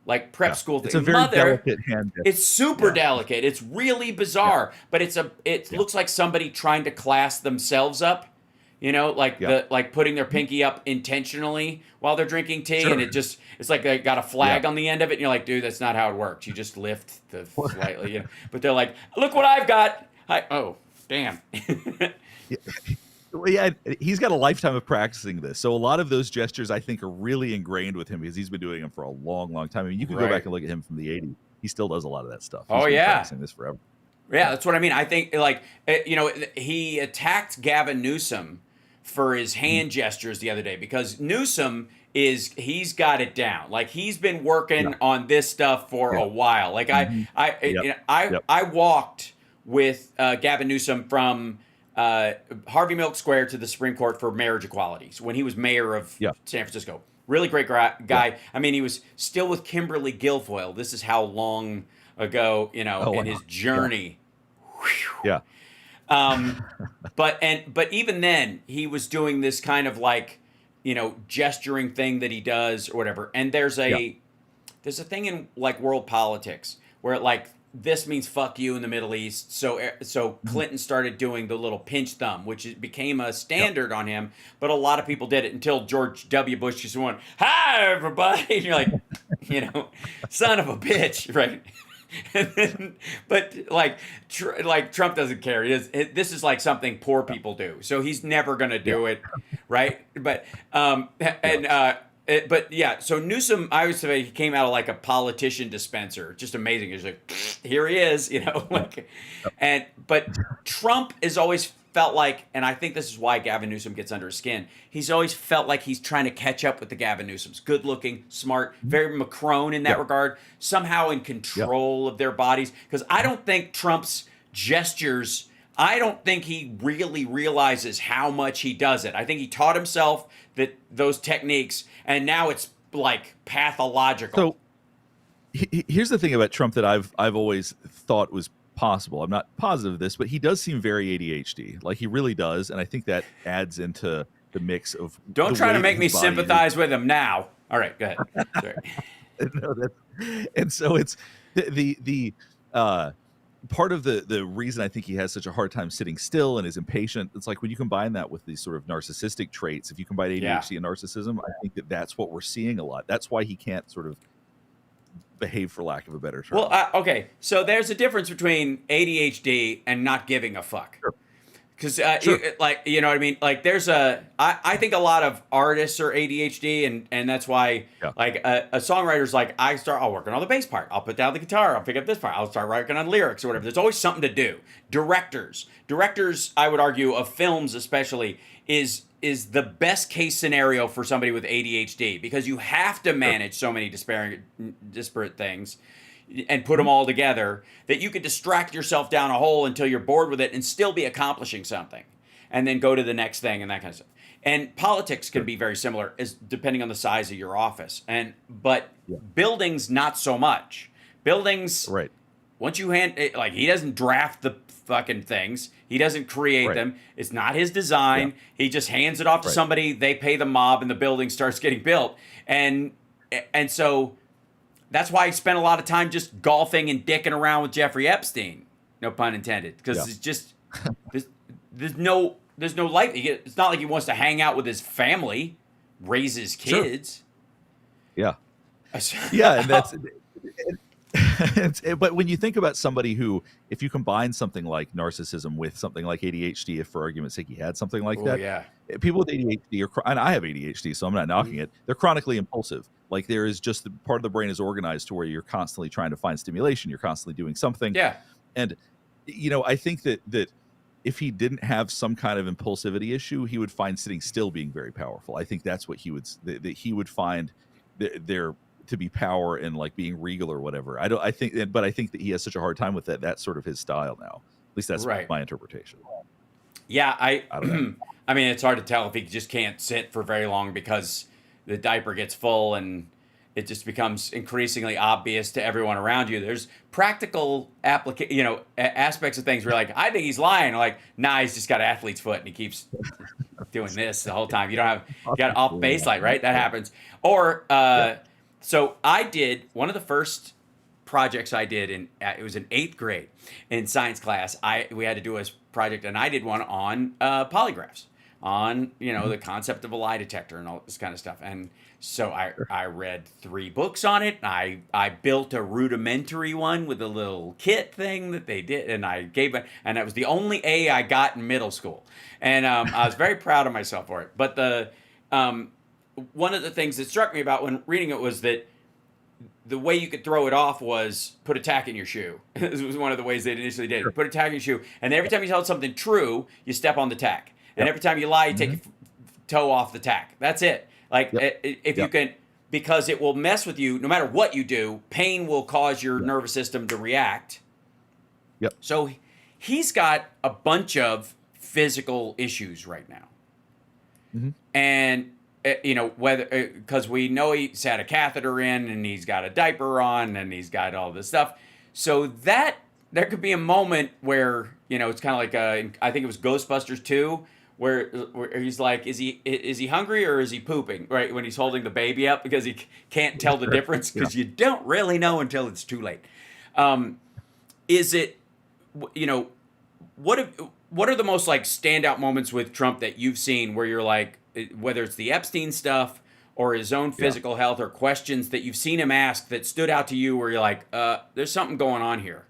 like prep school thing. It's a very delicate hand. It's super delicate. It's really bizarre, but it looks like somebody trying to class themselves up, you know, like like putting their pinky up intentionally while they're drinking tea, and it's like they got a flag on the end of it, and you're like, dude, that's not how it works. You just lift the slightly, you know. But they're like, look what I've got. Oh, damn. Well, yeah, he's got a lifetime of practicing this. So a lot of those gestures, I think, are really ingrained with him because he's been doing them for a long, long time. I mean, you can go back and look at him from the 80s. He still does a lot of that stuff. He's been practicing this forever. Yeah, that's what I mean. I think, like, you know, he attacked Gavin Newsom for his hand gestures the other day because Newsom he's got it down. Like, he's been working on this stuff for a while. Like, I walked with Gavin Newsom from Harvey Milk Square to the Supreme Court for marriage equality when he was mayor of San Francisco. Really great guy. I mean, he was still with Kimberly Guilfoyle. This is how long ago, you know, in his journey. But even then, he was doing this kind of like, you know, gesturing thing that he does or whatever. And there's a thing in like world politics where like this means fuck you in the Middle East. So Clinton started doing the little pinch thumb, which became a standard on him. But a lot of people did it until George W. Bush just went, "Hi, everybody." And you're like, you know, son of a bitch, right? But like Trump doesn't care. This is like something poor people do. So he's never going to do it, right? But but yeah, so Newsom, I would say he came out of like a politician dispenser. Just amazing. He's like, here he is, you know, like, but Trump has always felt like, and I think this is why Gavin Newsom gets under his skin. He's always felt like he's trying to catch up with the Gavin Newsoms. Good looking, smart, very Macron in that regard, somehow in control of their bodies. Because I don't think Trump's gestures, I don't think he really realizes how much he does it. I think he taught himself those techniques, and now it's like pathological. So here's the thing about Trump that I've always thought was possible. I'm not positive of this, but he does seem very ADHD. Like, he really does, and I think that adds into the mix of. Don't try to make me sympathize with him now. All right, go ahead. Sorry. No, and so it's the part of the reason I think he has such a hard time sitting still and is impatient. It's like when you combine that with these sort of narcissistic traits. If you combine ADHD and narcissism, I think that's what we're seeing a lot. That's why he can't sort of behave, for lack of a better term. Well, okay, so there's a difference between ADHD and not giving a fuck. Because, like, you know what I mean? Like, I think a lot of artists are ADHD, and that's why, like, a songwriter's like, I'll work on the bass part. I'll put down the guitar. I'll pick up this part. I'll start working on lyrics or whatever. There's always something to do. Directors, I would argue, of films especially, is the best case scenario for somebody with ADHD, because you have to manage so many disparate things and put them all together that you could distract yourself down a hole until you're bored with it and still be accomplishing something, and then go to the next thing and that kind of stuff. And politics can be very similar, as depending on the size of your office. But buildings, not so much. Buildings, once you like, he doesn't draft the fucking things. He doesn't create them. It's not his design. He just hands it off to somebody. They pay the mob, and the building starts getting built. And so that's why I spent a lot of time just golfing and dicking around with Jeffrey Epstein. No pun intended. Because it's just there's no life. It's not like he wants to hang out with his family, raise his kids. Yeah, and that's. But when you think about somebody who, if you combine something like narcissism with something like ADHD, if for argument's sake he had something like Oh that, yeah. people with ADHD and I have ADHD, so I'm not knocking it. They're chronically impulsive. Like there is just part of the brain is organized to where you're constantly trying to find stimulation. You're constantly doing something. Yeah. And I think that if he didn't have some kind of impulsivity issue, he would find sitting still being very powerful. I think that's what that he would find there to be power in, like being regal or whatever. I think that he has such a hard time with that. That's sort of his style now. At least that's Right. my interpretation. Yeah, I don't know. I mean, it's hard to tell if he just can't sit for very long because the diaper gets full and it just becomes increasingly obvious to everyone around you. There's practical aspects of things where like, I think he's lying. Like, nah, he's just got an athlete's foot and he keeps doing this the whole time. You got off baseline, right? That happens. Or so I did one of the first projects I did it was in 8th grade in science class. We had to do a project and I did one on polygraphs, on the concept of a lie detector and all this kind of stuff. And so I read 3 books on it. I built a rudimentary one with a little kit thing that they did, and I gave it, and that was the only A I got in middle school. And I was very proud of myself for it. But the one of the things that struck me about when reading it was that the way you could throw it off was put a tack in your shoe. This was one of the ways they initially did it. Put a tack in your shoe, and every time you tell something true, you step on the tack. And every time you lie, you take your toe off the tack. That's it. Like, if you can, because it will mess with you no matter what you do. Pain will cause your nervous system to react. Yep. So he's got a bunch of physical issues right now. And whether because we know he's had a catheter in and he's got a diaper on and he's got all this stuff, so that there could be a moment where it's kind of like I think it was Ghostbusters 2 where he's like, is he hungry or is he pooping, right, when he's holding the baby up because he can't tell the difference because you don't really know until it's too late. Is it what are the most like standout moments with Trump that you've seen where you're like, whether it's the Epstein stuff or his own physical health or questions that you've seen him ask that stood out to you where you're like, there's something going on here?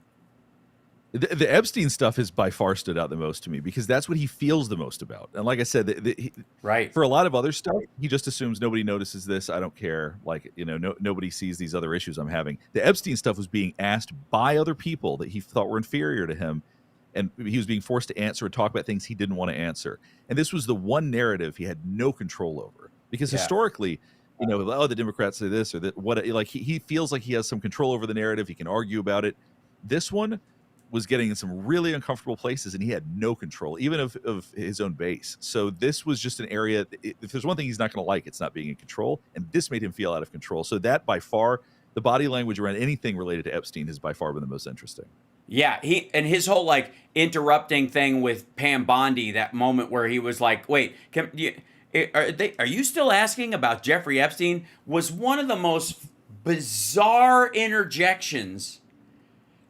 The Epstein stuff has by far stood out the most to me because that's what he feels the most about. And like I said, right, for a lot of other stuff, he just assumes nobody notices this. I don't care. Like, nobody sees these other issues I'm having. The Epstein stuff was being asked by other people that he thought were inferior to him. And he was being forced to answer and talk about things he didn't want to answer. And this was the one narrative he had no control over. Because historically, the Democrats say this or that. Like he feels like he has some control over the narrative. He can argue about it. This one was getting in some really uncomfortable places, and he had no control, even of his own base. So this was just an area. If there's one thing he's not going to like, it's not being in control. And this made him feel out of control. So that by far, the body language around anything related to Epstein has by far been the most interesting. Yeah, his whole like interrupting thing with Pam Bondi, that moment where he was like, "Wait, are you still asking about Jeffrey Epstein?" was one of the most bizarre interjections.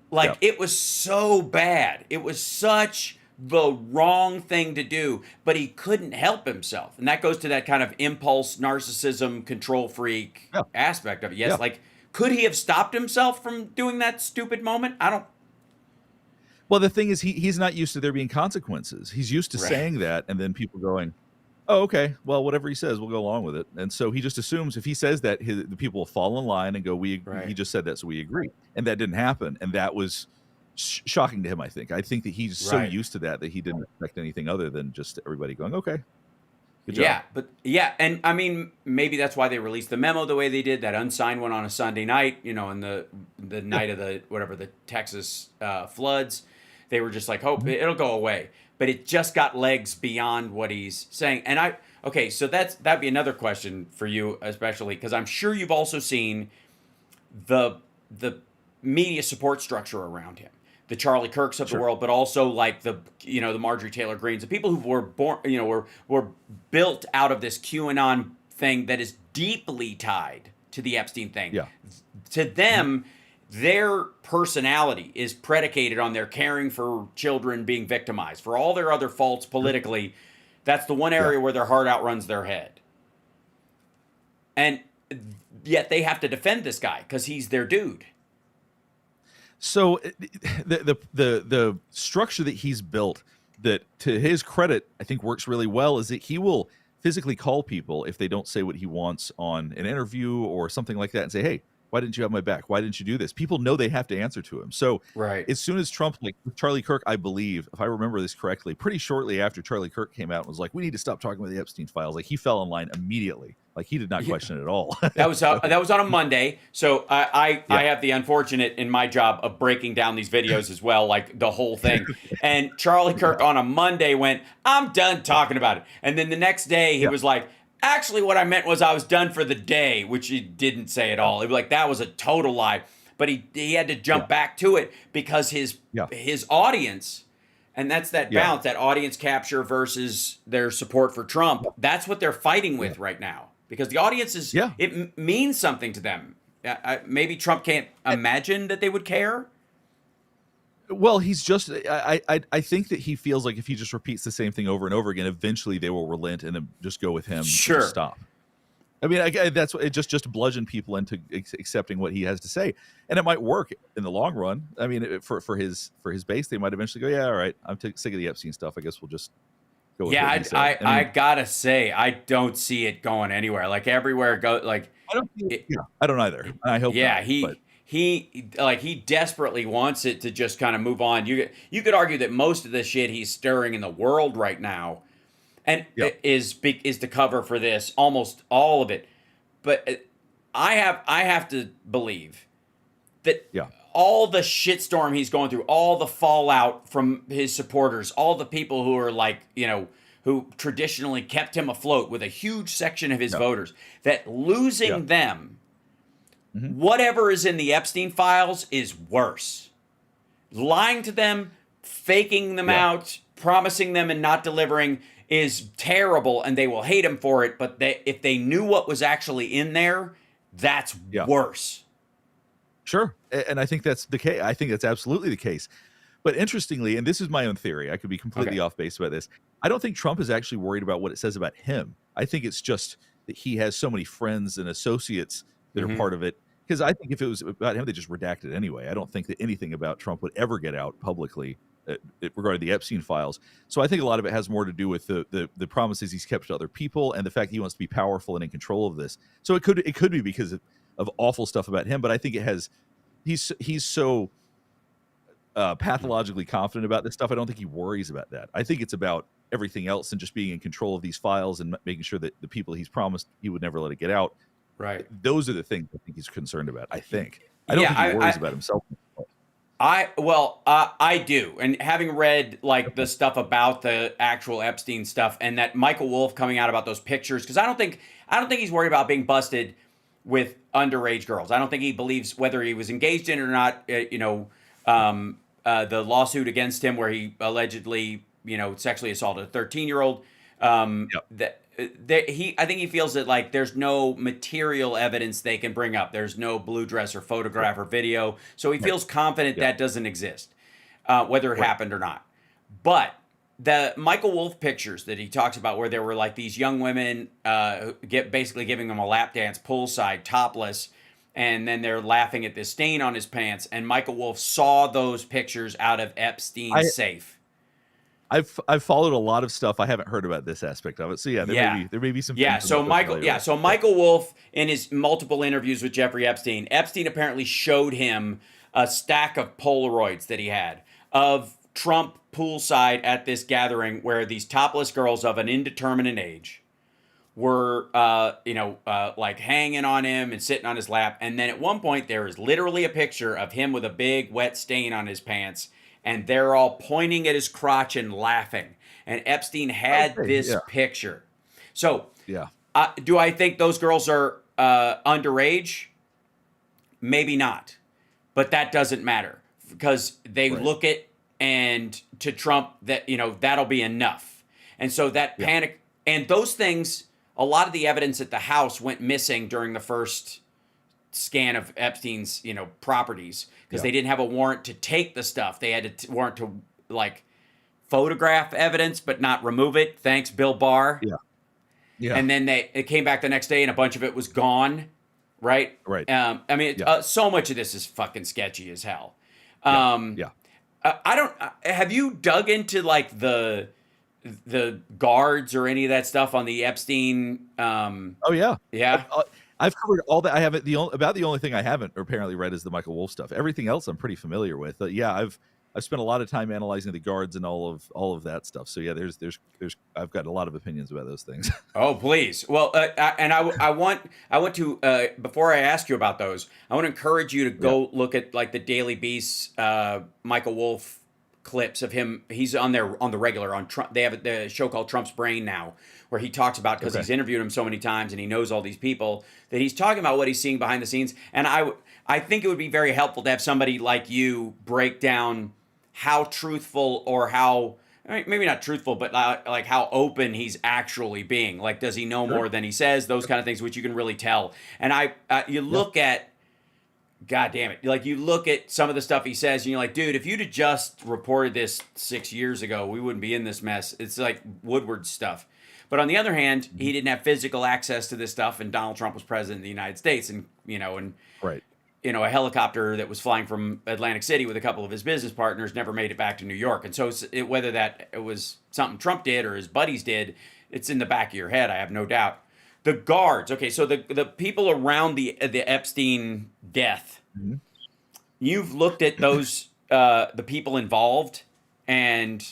Like it was so bad. It was such the wrong thing to do, but he couldn't help himself. And that goes to that kind of impulse, narcissism, control freak aspect of it. Yes, like could he have stopped himself from doing that stupid moment? I don't. Well, the thing is, he's not used to there being consequences. He's used to saying that, and then people going, "Oh, okay, well, whatever he says, we'll go along with it." And so he just assumes if he says that, the people will fall in line and go, he just said that, so we agree. And that didn't happen, and that was shocking to him, I think. I think that he's so used to that he didn't expect anything other than just everybody going, "Okay, good job." And I mean, maybe that's why they released the memo the way they did, that unsigned one on a Sunday night, in the night of the Texas floods. They were just like, hope it'll go away. But it just got legs beyond what he's saying. And so that'd be another question for you, especially, because I'm sure you've also seen the media support structure around him. The Charlie Kirks of the world, but also like the Marjorie Taylor Greens, the people who were born, were built out of this QAnon thing that is deeply tied to the Epstein thing. Yeah. To them, their personality is predicated on their caring for children being victimized. For all their other faults politically, that's the one area where their heart outruns their head. And yet they have to defend this guy because he's their dude. So the structure that he's built, that to his credit, I think works really well, is that he will physically call people if they don't say what he wants on an interview or something like that and say, hey, why didn't you have my back? Why didn't you do this? People know they have to answer to him. So Right. as soon as Trump, like with Charlie Kirk, I believe, if I remember this correctly, pretty shortly after Charlie Kirk came out and was like, we need to stop talking about the Epstein files, like he fell in line immediately. Like he did not question it at all. That was on a Monday. So I have the unfortunate in my job of breaking down these videos as well, like the whole thing. And Charlie Kirk on a Monday went, I'm done talking about it. And then the next day he was like, actually what I meant was I was done for the day, which he didn't say at all. It was like, that was a total lie. But he had to jump back to it because his audience, and that's that balance, that audience capture versus their support for Trump. That's what they're fighting with right now. Because the audience is, it means something to them. Maybe Trump can't imagine that they would care. Well, he's just, I think that he feels like if he just repeats the same thing over and over again, eventually they will relent and then just go with him. Sure. And stop. I mean, that's what it just bludgeon people into accepting what he has to say, and it might work in the long run. I mean, for his base, they might eventually go, yeah, all right, I'm sick of the Epstein stuff. I guess we'll just go with what he said. I gotta say, I don't see it going anywhere. Like everywhere go, like I don't either. I hope. Yeah, not, he desperately wants it to just kind of move on. You could argue that most of the shit he's stirring in the world right now, and is to cover for this, almost all of it. But I have to believe that all the shitstorm he's going through, all the fallout from his supporters, all the people who are like, who traditionally kept him afloat with a huge section of his voters, that losing them. Whatever is in the Epstein files is worse. Lying to them, faking them out, promising them and not delivering is terrible, and they will hate him for it. But if they knew what was actually in there, that's worse. Sure. And I think that's the case. I think that's absolutely the case. But interestingly, and this is my own theory, I could be completely off base about this. I don't think Trump is actually worried about what it says about him. I think it's just that he has so many friends and associates that are part of it. Because I think if it was about him, they just redact it anyway. I don't think that anything about Trump would ever get out publicly regarding the Epstein files. So I think a lot of it has more to do with the promises he's kept to other people and the fact that he wants to be powerful and in control of this. So it could be because of awful stuff about him, but I think it has. He's so pathologically confident about this stuff. I don't think he worries about that. I think it's about everything else and just being in control of these files and making sure that the people he's promised he would never let it get out. Right. Those are the things I think he's concerned about. I think. I don't think he worries about himself. I do. And having read like the stuff about the actual Epstein stuff and that Michael Wolff coming out about those pictures, because I don't think he's worried about being busted with underage girls. I don't think he believes whether he was engaged in it or not. The lawsuit against him where he allegedly sexually assaulted a 13-year-old. I think he feels that like there's no material evidence they can bring up. There's no blue dress or photograph or video. So he feels confident that doesn't exist, whether it happened or not. But the Michael Wolff pictures that he talks about where there were like these young women basically giving him a lap dance poolside topless, and then they're laughing at this stain on his pants. And Michael Wolff saw those pictures out of Epstein's safe. I've followed a lot of stuff. I haven't heard about this aspect of it. So there may be some. So Michael Wolff, in his multiple interviews with Jeffrey Epstein apparently showed him a stack of Polaroids that he had of Trump poolside at this gathering where these topless girls of an indeterminate age were like hanging on him and sitting on his lap. And then at one point there is literally a picture of him with a big wet stain on his pants. And they're all pointing at his crotch and laughing. And Epstein had this picture. So, do I think those girls are underage? Maybe not. But that doesn't matter. Because they look at, and to Trump, that that'll be enough. And so that panic, and those things, a lot of the evidence at the house went missing during the first scan of Epstein's properties because they didn't have a warrant to take the stuff. They had a warrant to like photograph evidence but not remove it. Thanks, Bill Barr. And then it came back the next day and a bunch of it was gone. Right. Right. So much of this is fucking sketchy as hell. Yeah. I don't. Have you dug into like the guards or any of that stuff on the Epstein? Oh yeah. Yeah. I've covered all that. I haven't the only thing I haven't apparently read is the Michael Wolff stuff. Everything else I'm pretty familiar with. Yeah, I've spent a lot of time analyzing the guards and all of that stuff. So yeah, there's I've got a lot of opinions about those things. Oh, please. Well, I want to before I ask you about those, I want to encourage you to go look at like the Daily Beast's Michael Wolff clips of him. He's on the regular on Trump. They have the show called Trump's Brain now, where he talks about, because he's interviewed him so many times and he knows all these people, that he's talking about what he's seeing behind the scenes. And I think it would be very helpful to have somebody like you break down how truthful, or how, maybe not truthful, but like how open he's actually being. Like, does he know more than he says? Those kind of things, which you can really tell. And you look at, God damn it, like you look at some of the stuff he says and you're like, dude, if you'd have just reported this 6 years ago, we wouldn't be in this mess. It's like Woodward stuff. But on the other hand, he didn't have physical access to this stuff, and Donald Trump was president of the United States, and a helicopter that was flying from Atlantic City with a couple of his business partners never made it back to New York. And so whether that it was something Trump did or his buddies did, it's in the back of your head, I have no doubt. The guards, okay, so the people around the Epstein death, you've looked at those, the people involved, and,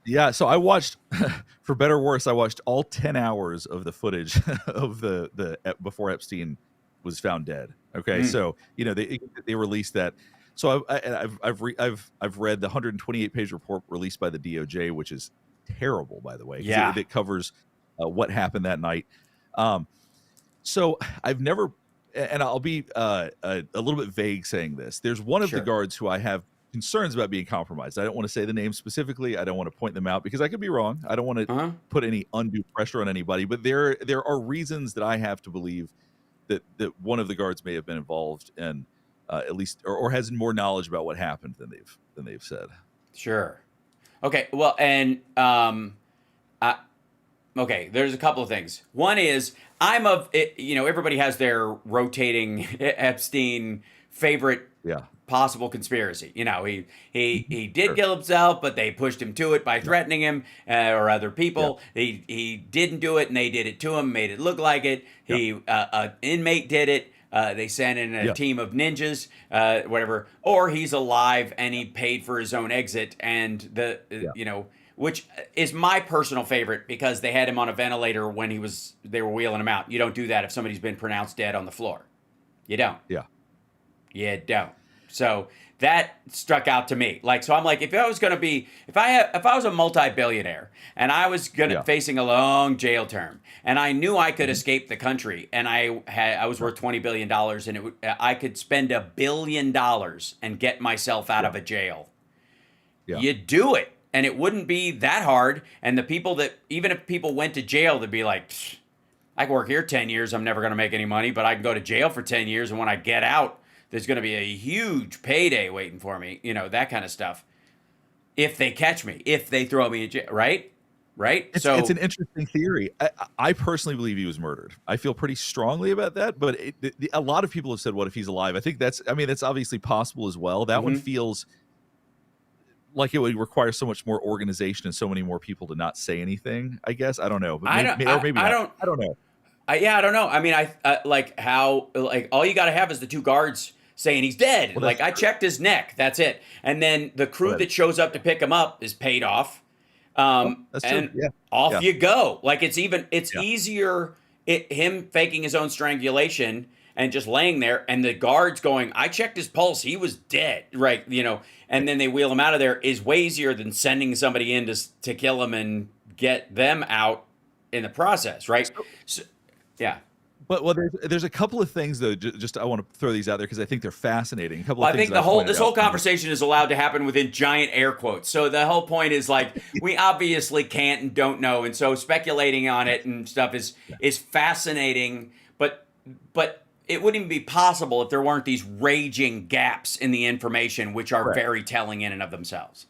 Yeah, so I watched, for better or worse, I watched all 10 hours of the footage of the before Epstein was found dead. Okay, so they released that. So I've read the 128-page report released by the DOJ, which is terrible, by the way. Yeah, it covers what happened that night. So I've never, and I'll be a little bit vague saying this. There's one of the guards who I have concerns about being compromised. I don't want to say the name specifically. I don't want to point them out because I could be wrong. I don't want to put any undue pressure on anybody. But there are reasons that I have to believe that one of the guards may have been involved and at least or has more knowledge about what happened than they've said. Sure. Okay. Well, and okay, there's a couple of things. One is everybody has their rotating Epstein favorite possible conspiracy. He did kill himself, but they pushed him to it by threatening him or other people. He didn't do it, and they did it to him, made it look like it. An inmate did it. They sent in a team of ninjas, whatever. Or he's alive and he paid for his own exit, and which is my personal favorite because they had him on a ventilator when they were wheeling him out. You don't do that if somebody's been pronounced dead on the floor. You don't. Yeah. You don't. So that struck out to me. Like, so I'm like, if I was a multi-billionaire and I was facing a long jail term and I knew I could escape the country and I was worth $20 billion and I could spend $1 billion and get myself out of a jail. Yeah. You do it. And it wouldn't be that hard. And the people that, even if people went to jail, they'd be like, I can work here 10 years. I'm never going to make any money, but I can go to jail for 10 years. And when I get out, there's going to be a huge payday waiting for me. That kind of stuff. If they catch me, if they throw me in jail, right? It's an interesting theory. I personally believe he was murdered. I feel pretty strongly about that, but a lot of people have said, what if he's alive? I think that's obviously possible as well. That one feels like it would require so much more organization and so many more people to not say anything, I guess. I don't know. But I don't know. I don't know. I mean, all you got to have is the two guards saying he's dead. Well, I checked his neck. That's it. And then the crew that shows up to pick him up is paid off. That's true. Off you go. Like, it's easier him faking his own strangulation and just laying there, and the guards going, I checked his pulse, he was dead, right? And then they wheel him out of there is way easier than sending somebody in to kill him and get them out in the process, right? So, yeah. But there's a couple of things though. Just I want to throw these out there because I think they're fascinating. I think this whole conversation is allowed to happen within giant air quotes. So the whole point is we obviously can't and don't know, and so speculating on it and stuff is fascinating. But it wouldn't even be possible if there weren't these raging gaps in the information, which are very telling in and of themselves.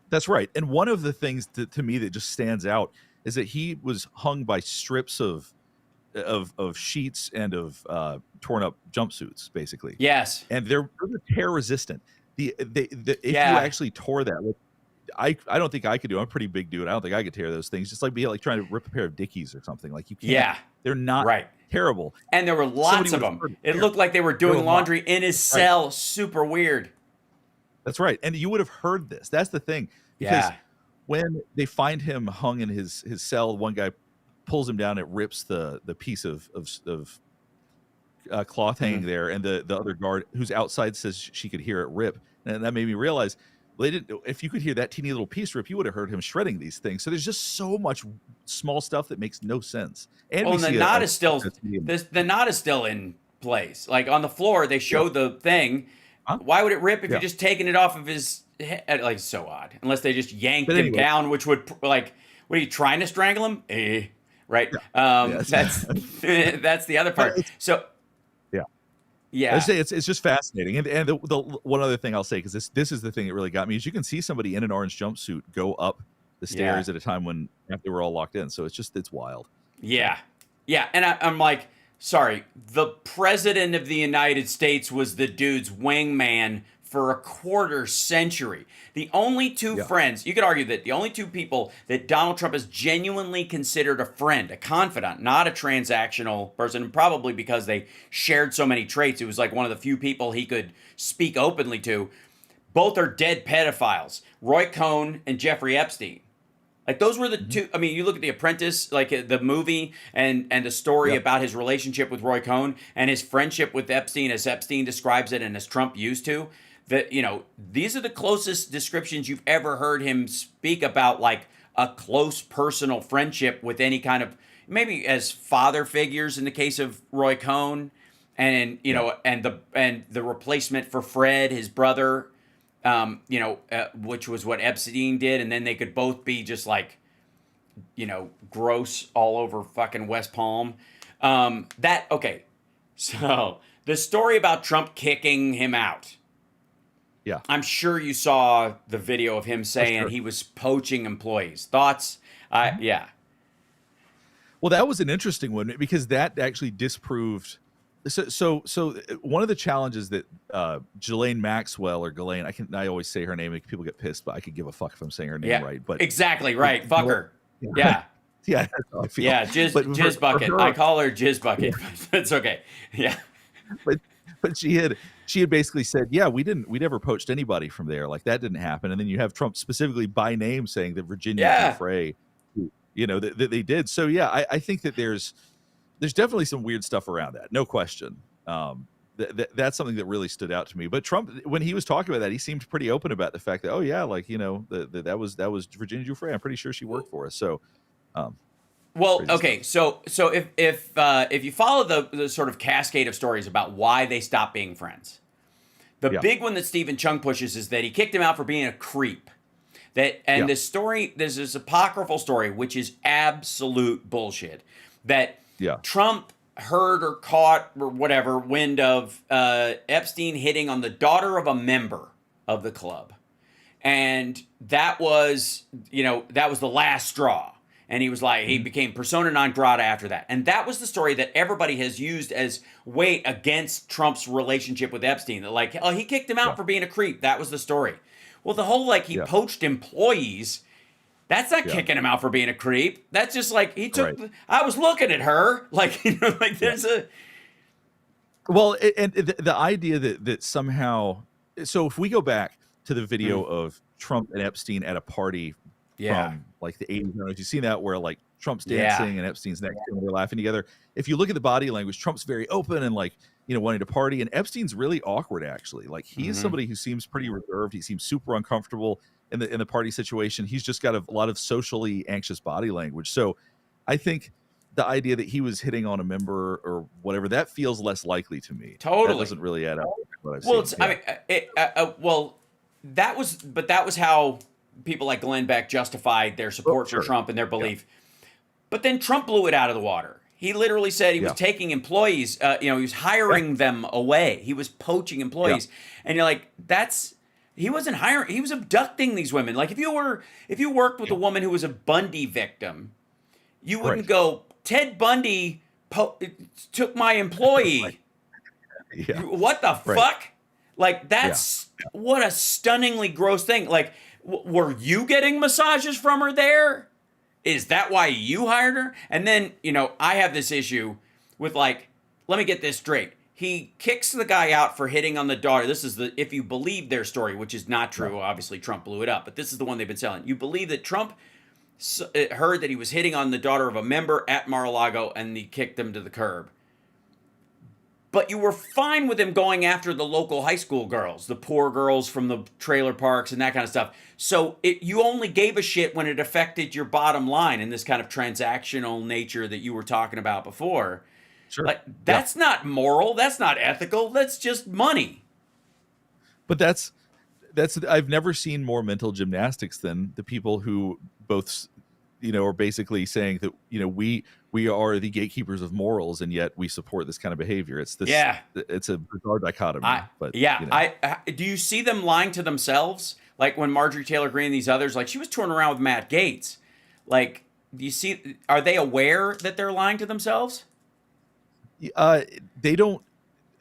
That's right. And one of the things to me that just stands out is that he was hung by strips of of sheets and of torn up jumpsuits, basically. Yes. And they're tear resistant. If you Yeah. actually tore that, like, I don't think I could do. I'm a pretty big dude. I don't think I could tear those things. Just like be like trying to rip a pair of Dickies or something. Like you can't. Yeah. They're not Right. terrible. And there were lots of them. It looked like they were doing laundry in his cell. Super weird. That's right. And you would have heard this. That's the thing. Because Yeah. when they find him hung in his cell, one guy pulls him down. It rips the piece of cloth hanging there, and the other guard who's outside says she could hear it rip, and that made me realize they didn't. If you could hear that teeny little piece rip, you would have heard him shredding these things. So there's just so much small stuff that makes no sense. And Well, the knot is still the knot is still in place. Like on the floor, they show the thing. Huh? Why would it rip if you're just taking it off of his head? Like, so odd. Unless they just yanked him down, which would, like, what are you trying to strangle him? Right. That's that's the other part. So yeah, I say it's just fascinating. And the one other thing I'll say, because this is the thing that really got me, is you can see somebody in an orange jumpsuit go up the stairs at a time when after we're all locked in. So it's wild. Yeah. And I'm like, sorry, the president of the United States was the dude's wingman for a quarter century. The only two friends, you could argue that the only two people that Donald Trump has genuinely considered a friend, a confidant, not a transactional person, and probably because they shared so many traits, it was like one of the few people he could speak openly to. Both are dead pedophiles, Roy Cohn and Jeffrey Epstein. Like, those were the two. I mean, you look at The Apprentice, like the movie, and the story about his relationship with Roy Cohn and his friendship with Epstein, as Epstein describes it and as Trump used to. That, you know, these are the closest descriptions you've ever heard him speak about, like a close personal friendship with any kind of, maybe as father figures in the case of Roy Cohn, and you know, and the replacement for Fred, his brother. You know, which was what Epstein did, and then they could both be just like, you know, gross all over fucking West Palm. Okay, so the story about Trump kicking him out. Yeah, I'm sure you saw the video of him saying he was poaching employees. Thoughts? Yeah. Well, that was an interesting one because that actually disproved. So one of the challenges that Ghislaine Maxwell, or Ghislaine, I always say her name and people get pissed, but I could give a fuck if I'm saying her name right. But exactly right, fuck her. Yeah. Yeah, that's how I feel. Yeah, jizz bucket. I call her jizz bucket. It's okay. Yeah. But she had basically said, yeah, we never poached anybody from there. Like, that didn't happen. And then you have Trump specifically by name saying that Virginia Frey, you know, that they did. So yeah, I think that there's definitely some weird stuff around that, no question. That's something that really stood out to me. But Trump, when he was talking about that, he seemed pretty open about the fact that, oh yeah, like, you know, that was Virginia Giuliani. I'm pretty sure she worked for us. So, well, okay, so if you follow the sort of cascade of stories about why they stopped being friends, the big one that Stephen Chung pushes is that he kicked him out for being a creep. This story, there's this apocryphal story, which is absolute bullshit. That Trump heard or caught or whatever wind of Epstein hitting on the daughter of a member of the club, and that was the last straw. And he was like, he became persona non grata after that. And that was the story that everybody has used as weight against Trump's relationship with Epstein. That, like, oh, he kicked him out for being a creep. That was the story. Well, the whole, like, he poached employees. That's not kicking him out for being a creep. That's just like, he took, I was looking at her. Like, you know, like there's a. Well, and the idea that somehow, so if we go back to the video of Trump and Epstein at a party from like the 80s, I don't know if you've seen that, where like Trump's dancing and Epstein's next to him and they're laughing together. If you look at the body language, Trump's very open and like, you know, wanting to party, and Epstein's really awkward actually. Like, he is somebody who seems pretty reserved. He seems super uncomfortable in the party situation. He's just got a lot of socially anxious body language. So I think the idea that he was hitting on a member or whatever, that feels less likely to me. Totally. That doesn't really add up to what I've well, seen. I mean, that was how people like Glenn Beck justified their support for Trump and their belief. But then Trump blew it out of the water. He literally said he was taking employees, he was hiring them away. He was poaching employees. And you're like, he wasn't hiring, he was abducting these women. Like, if you worked with a woman who was a Bundy victim, you wouldn't go, Ted Bundy took my employee. Yeah. What the Right. fuck? Like, that's what a stunningly gross thing. Like, were you getting massages from her there? Is that why you hired her? And then, I have this issue with, like, let me get this straight. He kicks the guy out for hitting on the daughter. This is if you believe their story, which is not true. Obviously, Trump blew it up, but this is the one they've been selling. You believe that Trump heard that he was hitting on the daughter of a member at Mar-a-Lago, and he kicked him to the curb. But you were fine with him going after the local high school girls, the poor girls from the trailer parks and that kind of stuff. So you only gave a shit when it affected your bottom line in this kind of transactional nature that you were talking about before. Sure. Like, that's not moral. That's not ethical. That's just money. But that's I've never seen more mental gymnastics than the people who both, are basically saying that, we are the gatekeepers of morals, and yet we support this kind of behavior. It's this. Yeah. It's a bizarre dichotomy. Do you see them lying to themselves? Like when Marjorie Taylor Greene and these others, like she was touring around with Matt Gaetz. Like, do you see? Are they aware that they're lying to themselves? They don't.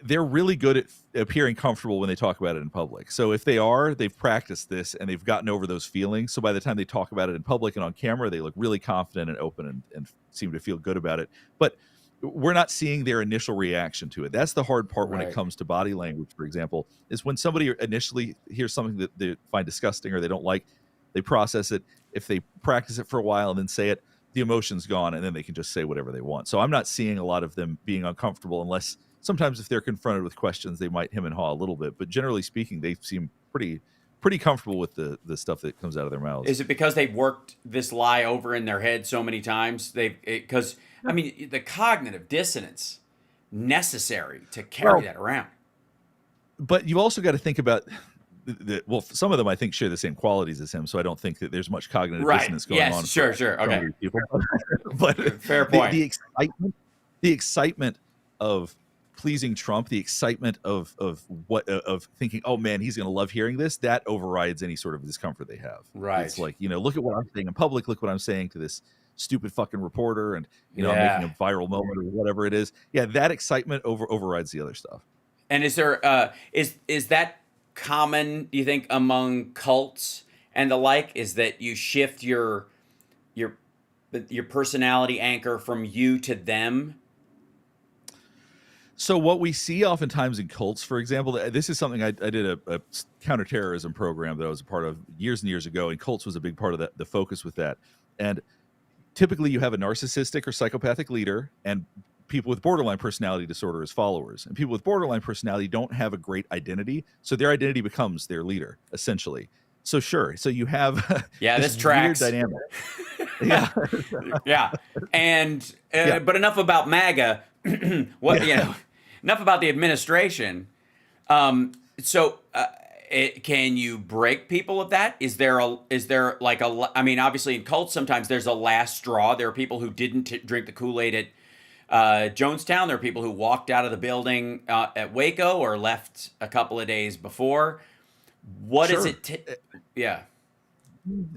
They're really good at appearing comfortable when they talk about it in public. So if they've practiced this and they've gotten over those feelings. So by the time they talk about it in public and on camera, they look really confident and open and seem to feel good about it. But we're not seeing their initial reaction to it. That's the hard part when it comes to body language, for example, is when somebody initially hears something that they find disgusting or they don't like, they process it. If they practice it for a while and then say it, the emotion's gone, and then they can just say whatever they want. So I'm not seeing a lot of them being uncomfortable, unless sometimes if they're confronted with questions, they might hem and haw a little bit. But generally speaking, they seem pretty comfortable with the stuff that comes out of their mouths. Is it because they've worked this lie over in their head so many times? Because the cognitive dissonance necessary to carry that around. But you also got to think about some of them I think share the same qualities as him, so I don't think that there's much cognitive dissonance going on. Sure, okay. But fair point. The excitement of pleasing Trump, the excitement of thinking, oh man, he's going to love hearing this, that overrides any sort of discomfort they have. Right. It's like, look at what I'm saying in public, look what I'm saying to this stupid fucking reporter, and I'm making a viral moment or whatever it is. Yeah, that excitement overrides the other stuff. And is there is that common, do you think, among cults and the like, is that you shift your personality anchor from you to them? So what we see oftentimes in cults, for example, this is something I did a counterterrorism program that I was a part of years and years ago, and cults was a big part of the focus with that. And typically you have a narcissistic or psychopathic leader and people with borderline personality disorder as followers. And people with borderline personality don't have a great identity, so their identity becomes their leader, essentially. So sure, so you have this tracks. Weird dynamic. And but enough about MAGA. Enough about the administration. Can you break people of that? Is there obviously in cults sometimes there's a last straw. There are people who didn't drink the Kool-Aid at Jonestown. There are people who walked out of the building at Waco or left a couple of days before. What is it?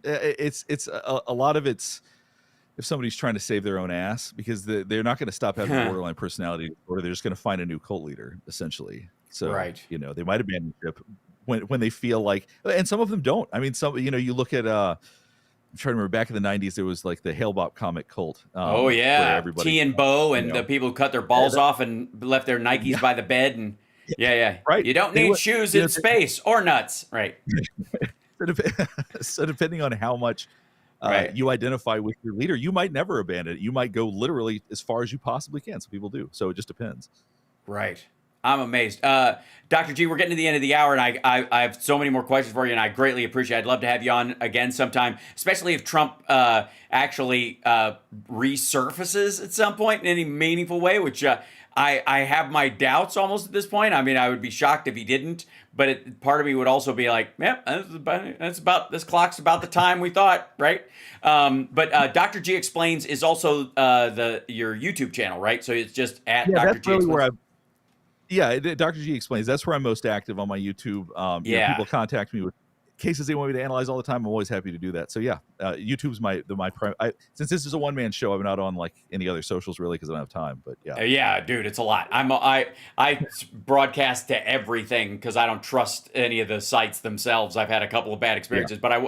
It's a lot of it's if somebody's trying to save their own ass, because they're not going to stop having a borderline personality, or they're just going to find a new cult leader, essentially. So they might abandon ship when they feel like, and some of them don't. I mean, you look at I'm trying to remember back in the 90s, there was like the Hale Bop comic cult. T and Bo and the people who cut their balls off and left their Nikes by the bed, and right. You don't need shoes in space or nuts, right? So depending on how much you identify with your leader, you might never abandon it. You might go literally as far as you possibly can. Some people do. So it just depends. Right. I'm amazed. Dr. G, we're getting to the end of the hour, and I have so many more questions for you, and I greatly appreciate it. I'd love to have you on again sometime, especially if Trump actually resurfaces at some point in any meaningful way, which I have my doubts almost at this point. I mean, I would be shocked if he didn't, but part of me would also be like, this clock's about the time we thought, right? But Dr. G Explains is also your YouTube channel, right? So it's just at Dr. G Explains. Dr. G Explains. That's where I'm most active on my YouTube. People contact me with cases they want me to analyze all the time, I'm always happy to do that. So yeah, YouTube's my since this is a one-man show, I'm not on like any other socials really because I don't have time. But yeah, Yeah, dude, it's a lot. I broadcast to everything because I don't trust any of the sites themselves. I've had a couple of bad experiences, but I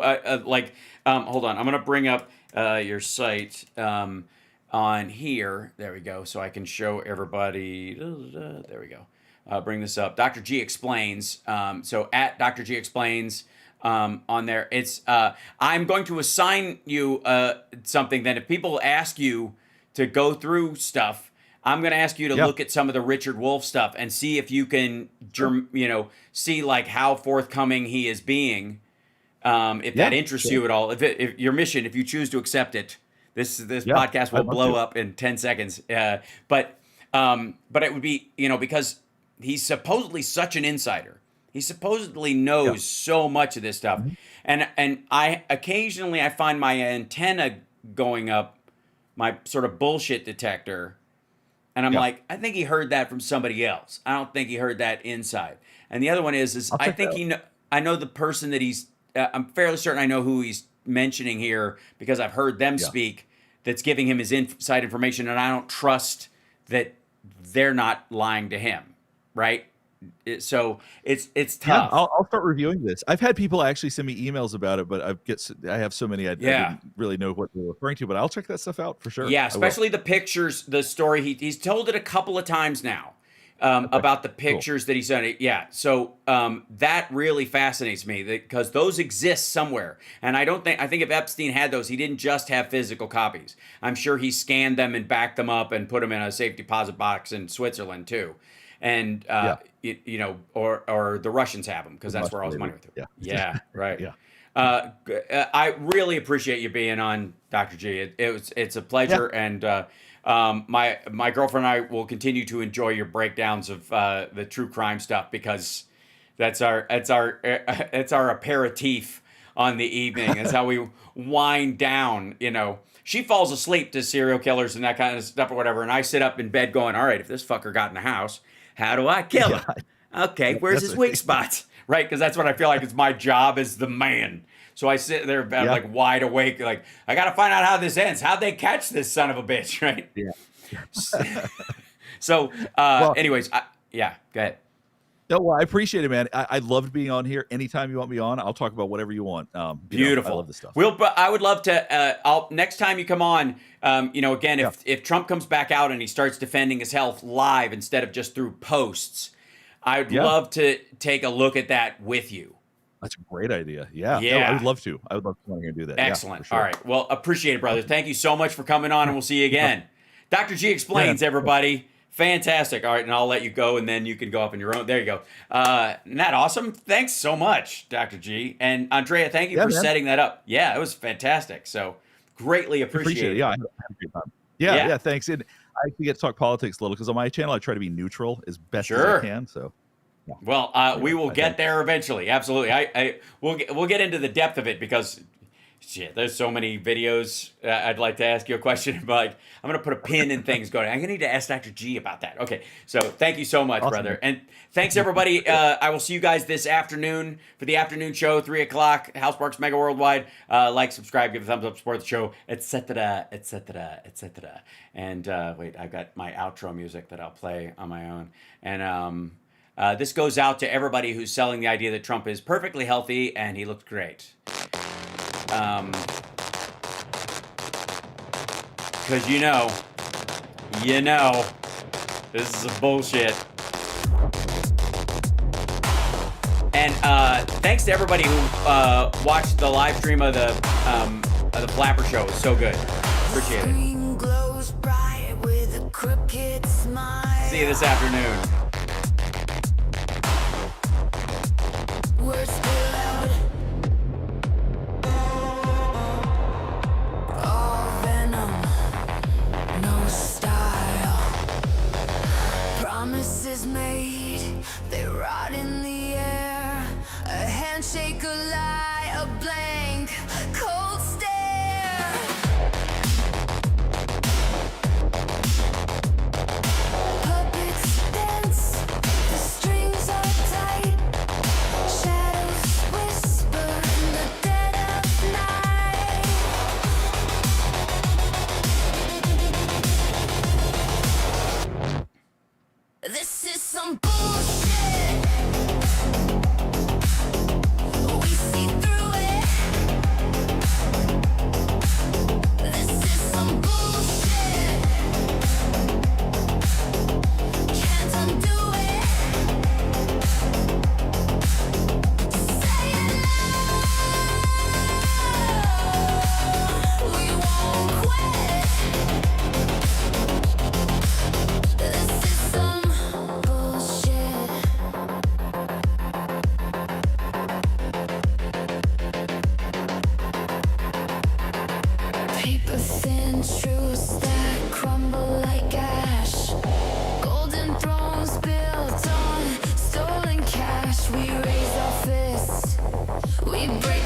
hold on, I'm gonna bring up your site on here. There we go, so I can show everybody. There we go. Bring this up. Dr. G Explains. So at Dr. G Explains. On there, it's I'm going to assign you something. Then if people ask you to go through stuff, I'm going to ask you to look at some of the Richard Wolff stuff and see if you can see like how forthcoming he is being, if that interests you at all. If your mission, if you choose to accept it, this podcast will blow up in 10 seconds. But it would be, because he's supposedly such an insider. He supposedly knows so much of this stuff. And I occasionally I find my antenna going up, my sort of bullshit detector. And I'm like, I think he heard that from somebody else. I don't think he heard that inside. And the other one is I think I know the person that he's, I'm fairly certain I know who he's mentioning here because I've heard them speak, that's giving him his inside information. And I don't trust that they're not lying to him, right? So it's tough. Yeah, I'll start reviewing this. I've had people actually send me emails about it, but I have so many I didn't really know what they're referring to. But I'll check that stuff out for sure. Yeah, especially the pictures, the story. He's told it a couple of times now about the pictures that he sent. Yeah, so that really fascinates me because those exist somewhere. And I think if Epstein had those, he didn't just have physical copies. I'm sure he scanned them and backed them up and put them in a safe deposit box in Switzerland too. And or the Russians have them because that's where all his money went through. Yeah, right. I really appreciate you being on, Dr. G. It's a pleasure, and my girlfriend and I will continue to enjoy your breakdowns of the true crime stuff because that's our aperitif on the evening. That's how we wind down. She falls asleep to serial killers and that kind of stuff or whatever, and I sit up in bed going, all right, if this fucker got in the house, how do I kill him? Okay, where's his weak spots? Right, because that's what I feel like is my job as the man. So I sit there like wide awake, like, I got to find out how this ends. How'd they catch this son of a bitch, right? Yeah. So, anyways, go ahead. No, well, I appreciate it, man. I loved being on here. Anytime you want me on, I'll talk about whatever you want. Beautiful. I love this stuff. I would love to. Next time you come on, again, if Trump comes back out and he starts defending his health live instead of just through posts, I'd love to take a look at that with you. That's a great idea. Yeah. No, I would love to. I would love to come on here and do that. Excellent. Sure. All right. Well, appreciate it, brother. Thank you so much for coming on, and we'll see you again. Dr. G Explains, everybody. Fantastic. All right, and I'll let you go, and then you can go up on your own. There you go. Isn't that awesome? Thanks so much, Dr. G. And Andrea, thank you for setting that up. Yeah, it was fantastic. So greatly appreciate it. Yeah, I had a great time. Yeah, thanks. And I get to talk politics a little because on my channel I try to be neutral as best as I can. So. Yeah. Well, we will get there eventually. Absolutely. We'll get into the depth of it because shit, there's so many videos. I'd like to ask you a question, but I'm going to put a pin in things going. I'm going to need to ask Dr. G about that. Okay. So thank you so much, brother. And thanks, everybody. I will see you guys this afternoon for the afternoon show, 3:00, House Parks Mega Worldwide. Like, subscribe, give a thumbs up, support the show, etc., etc., etc. And wait, I've got my outro music that I'll play on my own. And this goes out to everybody who's selling the idea that Trump is perfectly healthy and he looks great. Because you know, this is a bullshit. And thanks to everybody who watched the live stream of the Flapper show. It was so good. Appreciate it. See you this afternoon. Promises made, they rot in the air. A handshake, a lie, a blank, cold stare. Puppets dance, the strings are tight. Shadows Thin truths that crumble like ash. Golden thrones built on stolen cash. We raise our fists, we break